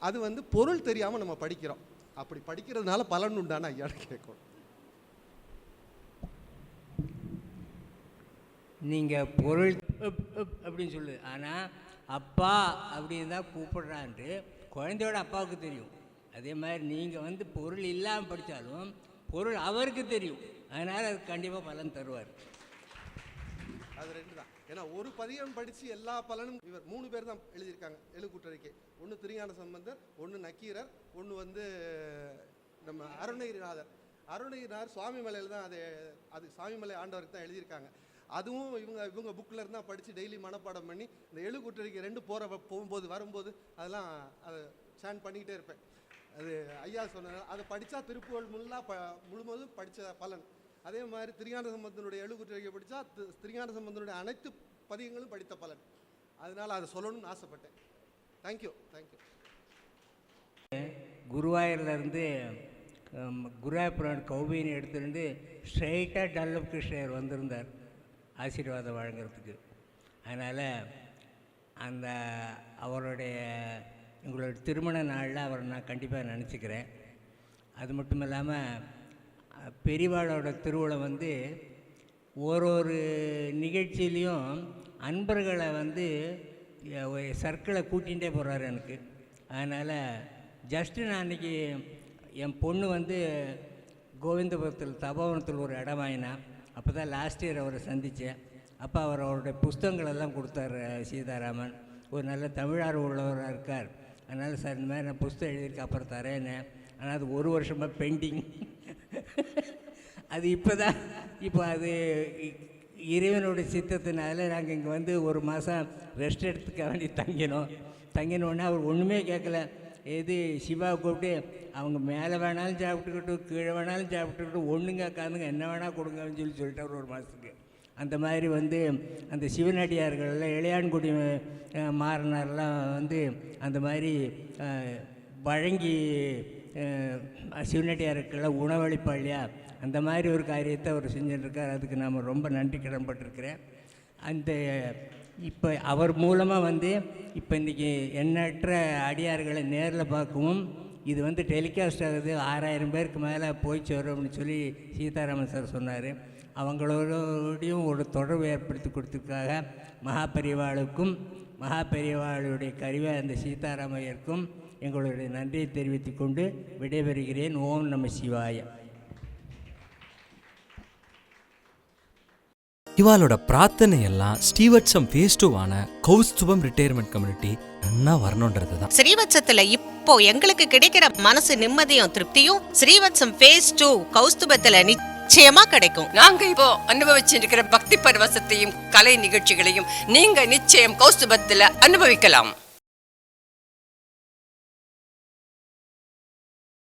அது வந்து பொருள் தெரியாமல் நம்ம படிக்கிறோம். அப்படி படிக்கிறதுனால பலன் உண்டான ஐயான்னு கேட்கணும். நீங்கள் பொருள் அப்படின்னு சொல்லுது, ஆனால் அப்பா அப்படின்னு தான் கூப்பிடுறான்ட்டு குழந்தையோட அப்பாவுக்கு தெரியும். அதே மாதிரி நீங்கள் வந்து பொருள் இல்லாமல் படித்தாலும் பொருள் அவருக்கு தெரியும், அதனால் அது கண்டிப்பாக பலன் தருவார். அது 2 தான். ஏன்னா ஒரு பதிகம் படித்து எல்லா பலனும் இவர் 3 பேர் தான் எழுதியிருக்காங்க எழு கூற்றறிக்கை. ஒன்று திருஞான சம்பந்தர், ஒன்று நக்கீரர், ஒன்று வந்து நம்ம அருணகிரிநாதர். அருணகிரிநாதர் சுவாமி மலையில் தான் அது சுவாமிமலை ஆண்டவருக்கு தான் எழுதியிருக்காங்க. அதுவும் இவங்க புக்கில் இருந்தால் படித்து டெய்லி மனப்பாடம் பண்ணி இந்த எழு கூற்றறிக்கை 2 போகும்போது வரும்போது அதெல்லாம் அதை சேன் பண்ணிக்கிட்டே இருப்பேன். அது ஐயா சொன்னது, அதை படித்தா திருப்புகழ் முழுவதும் படித்த பலன். அதே மாதிரி திருஞான சம்பந்தனுடைய எழு கூற்றறிக்கை படித்தா திருஞான சம்பந்தனுடைய அனைத்து பதிகங்களும் படித்த பலன். அதனால் அதை சொல்லணும்னு ஆசைப்பட்டேன். தேங்க்யூ. குருவாயூர்லேருந்து குருவாயூர் கௌபின்னு எடுத்துருந்து ஸ்ட்ரெயிட்டாக டல்லப் கிருஷ்ணர் வந்திருந்தார் ஆசீர்வாதம் வழங்குறதுக்கு. அதனால் அந்த அவருடைய எங்களோட திருமண நாளில் அவரை நான் கண்டிப்பாக நினச்சிக்கிறேன். அது மட்டும் இல்லாமல் பெரியவாளோட திருவிழா வந்து ஒரு நிகழ்ச்சியிலையும் அன்பர்களை வந்து சர்க்கிளை கூட்டிகிட்டே போகிறாரு எனக்கு. அதனால் ஜஸ்ட்டு நான் அன்றைக்கி என் பொண்ணு வந்து கோவிந்தபுரத்தில் தபோவனத்தில் ஒரு இடம் வாங்கினா. அப்போ தான் லாஸ்ட் இயர் அவரை சந்தித்தேன். அப்போ அவரோட புஸ்தகங்களெல்லாம் கொடுத்தார் சீதாராமன். ஒரு நல்ல தமிழார்வம் உள்ளவராக இருக்கார். அதனால் சார் இந்த மாதிரி நான் புஸ்தகம் எழுதியிருக்கேன், அப்புறம் தரேன்னு. ஆனால் அது 1 வருஷமாக பெண்டிங். அது இப்போ அது இறைவனோட சித்தத்தினால நாங்கள் இங்கே வந்து 1 மாதம் ரெஸ்ட் எடுத்துக்க வேண்டி தங்கினோடனே அவர் ஒன்றுமே கேட்கல. எது சிவாவை கூப்பிட்டு அவங்க மேலே வேணாலும் சாப்பிட்டுக்கிட்டும் கீழே வேணாலும் சாப்பிட்டுக்கிட்டும் ஒன்றுங்க காதுங்க என்ன வேணால் கொடுங்கன்னு சொல்லிட்டார் 1 மாதத்துக்கு. அந்த மாதிரி வந்து அந்த சிவனடியார்கள்லாம் இளையான்குடி மாறனார்லாம் வந்து அந்த மாதிரி வழங்கி சிவனடியாருக்கெல்லாம் உணவளிப்பா இல்லையா, அந்த மாதிரி ஒரு காரியத்தை அவர் செஞ்சுட்டுருக்கார். அதுக்கு நாம் ரொம்ப நன்றி கடன்பட்டிருக்கிறேன். அந்த இப்போ அவர் மூலமாக வந்து இப்போ இன்றைக்கி எண்ணற்ற அடியார்களை நேரில் பார்க்கவும் இது வந்து டெலிகாஸ்ட் ஆகுது, 6000 பேருக்கு மேலே போய் சேரும் அப்படின்னு சொல்லி சீதாராமன் சார் சொன்னார். அவங்களோடையும் ஒரு தொடர்பு ஏற்படுத்தி கொடுத்ததுக்காக மகாபெரிவாளுக்கும் மகாபெரிவாளுடைய கருவை அந்த சீதாராமையருக்கும் எங்களுடைய நன்றியை தெரிவித்து கொண்டு விடைபெறுகிறேன். ஓம் நம சிவாய. இவாளோட பிரார்த்தனை எல்லாம் ஸ்ரீவத்சம் ஃபேஸ் 2 கௌஸ்துபம் ரிட்டையர்மெண்ட் கம்யூனிட்டி நன்னா வரணுன்றது தான். ஸ்ரீவத்சத்துல இப்போ எங்களுக்கு கிடைக்கிற மனசு நிம்மதியும் திருப்தியும் ஸ்ரீவத்சம் ஃபேஸ் 2 கௌஸ்துபத்துல நிச்சயமா கிடைக்கும். நாங்க இப்போ அனுபவிச்சிருக்கிற பக்தி பரவசத்தையும் கலை நிகழ்ச்சிகளையும் நீங்க நிச்சயம் கௌஸ்துபத்துல அனுபவிக்கலாம்.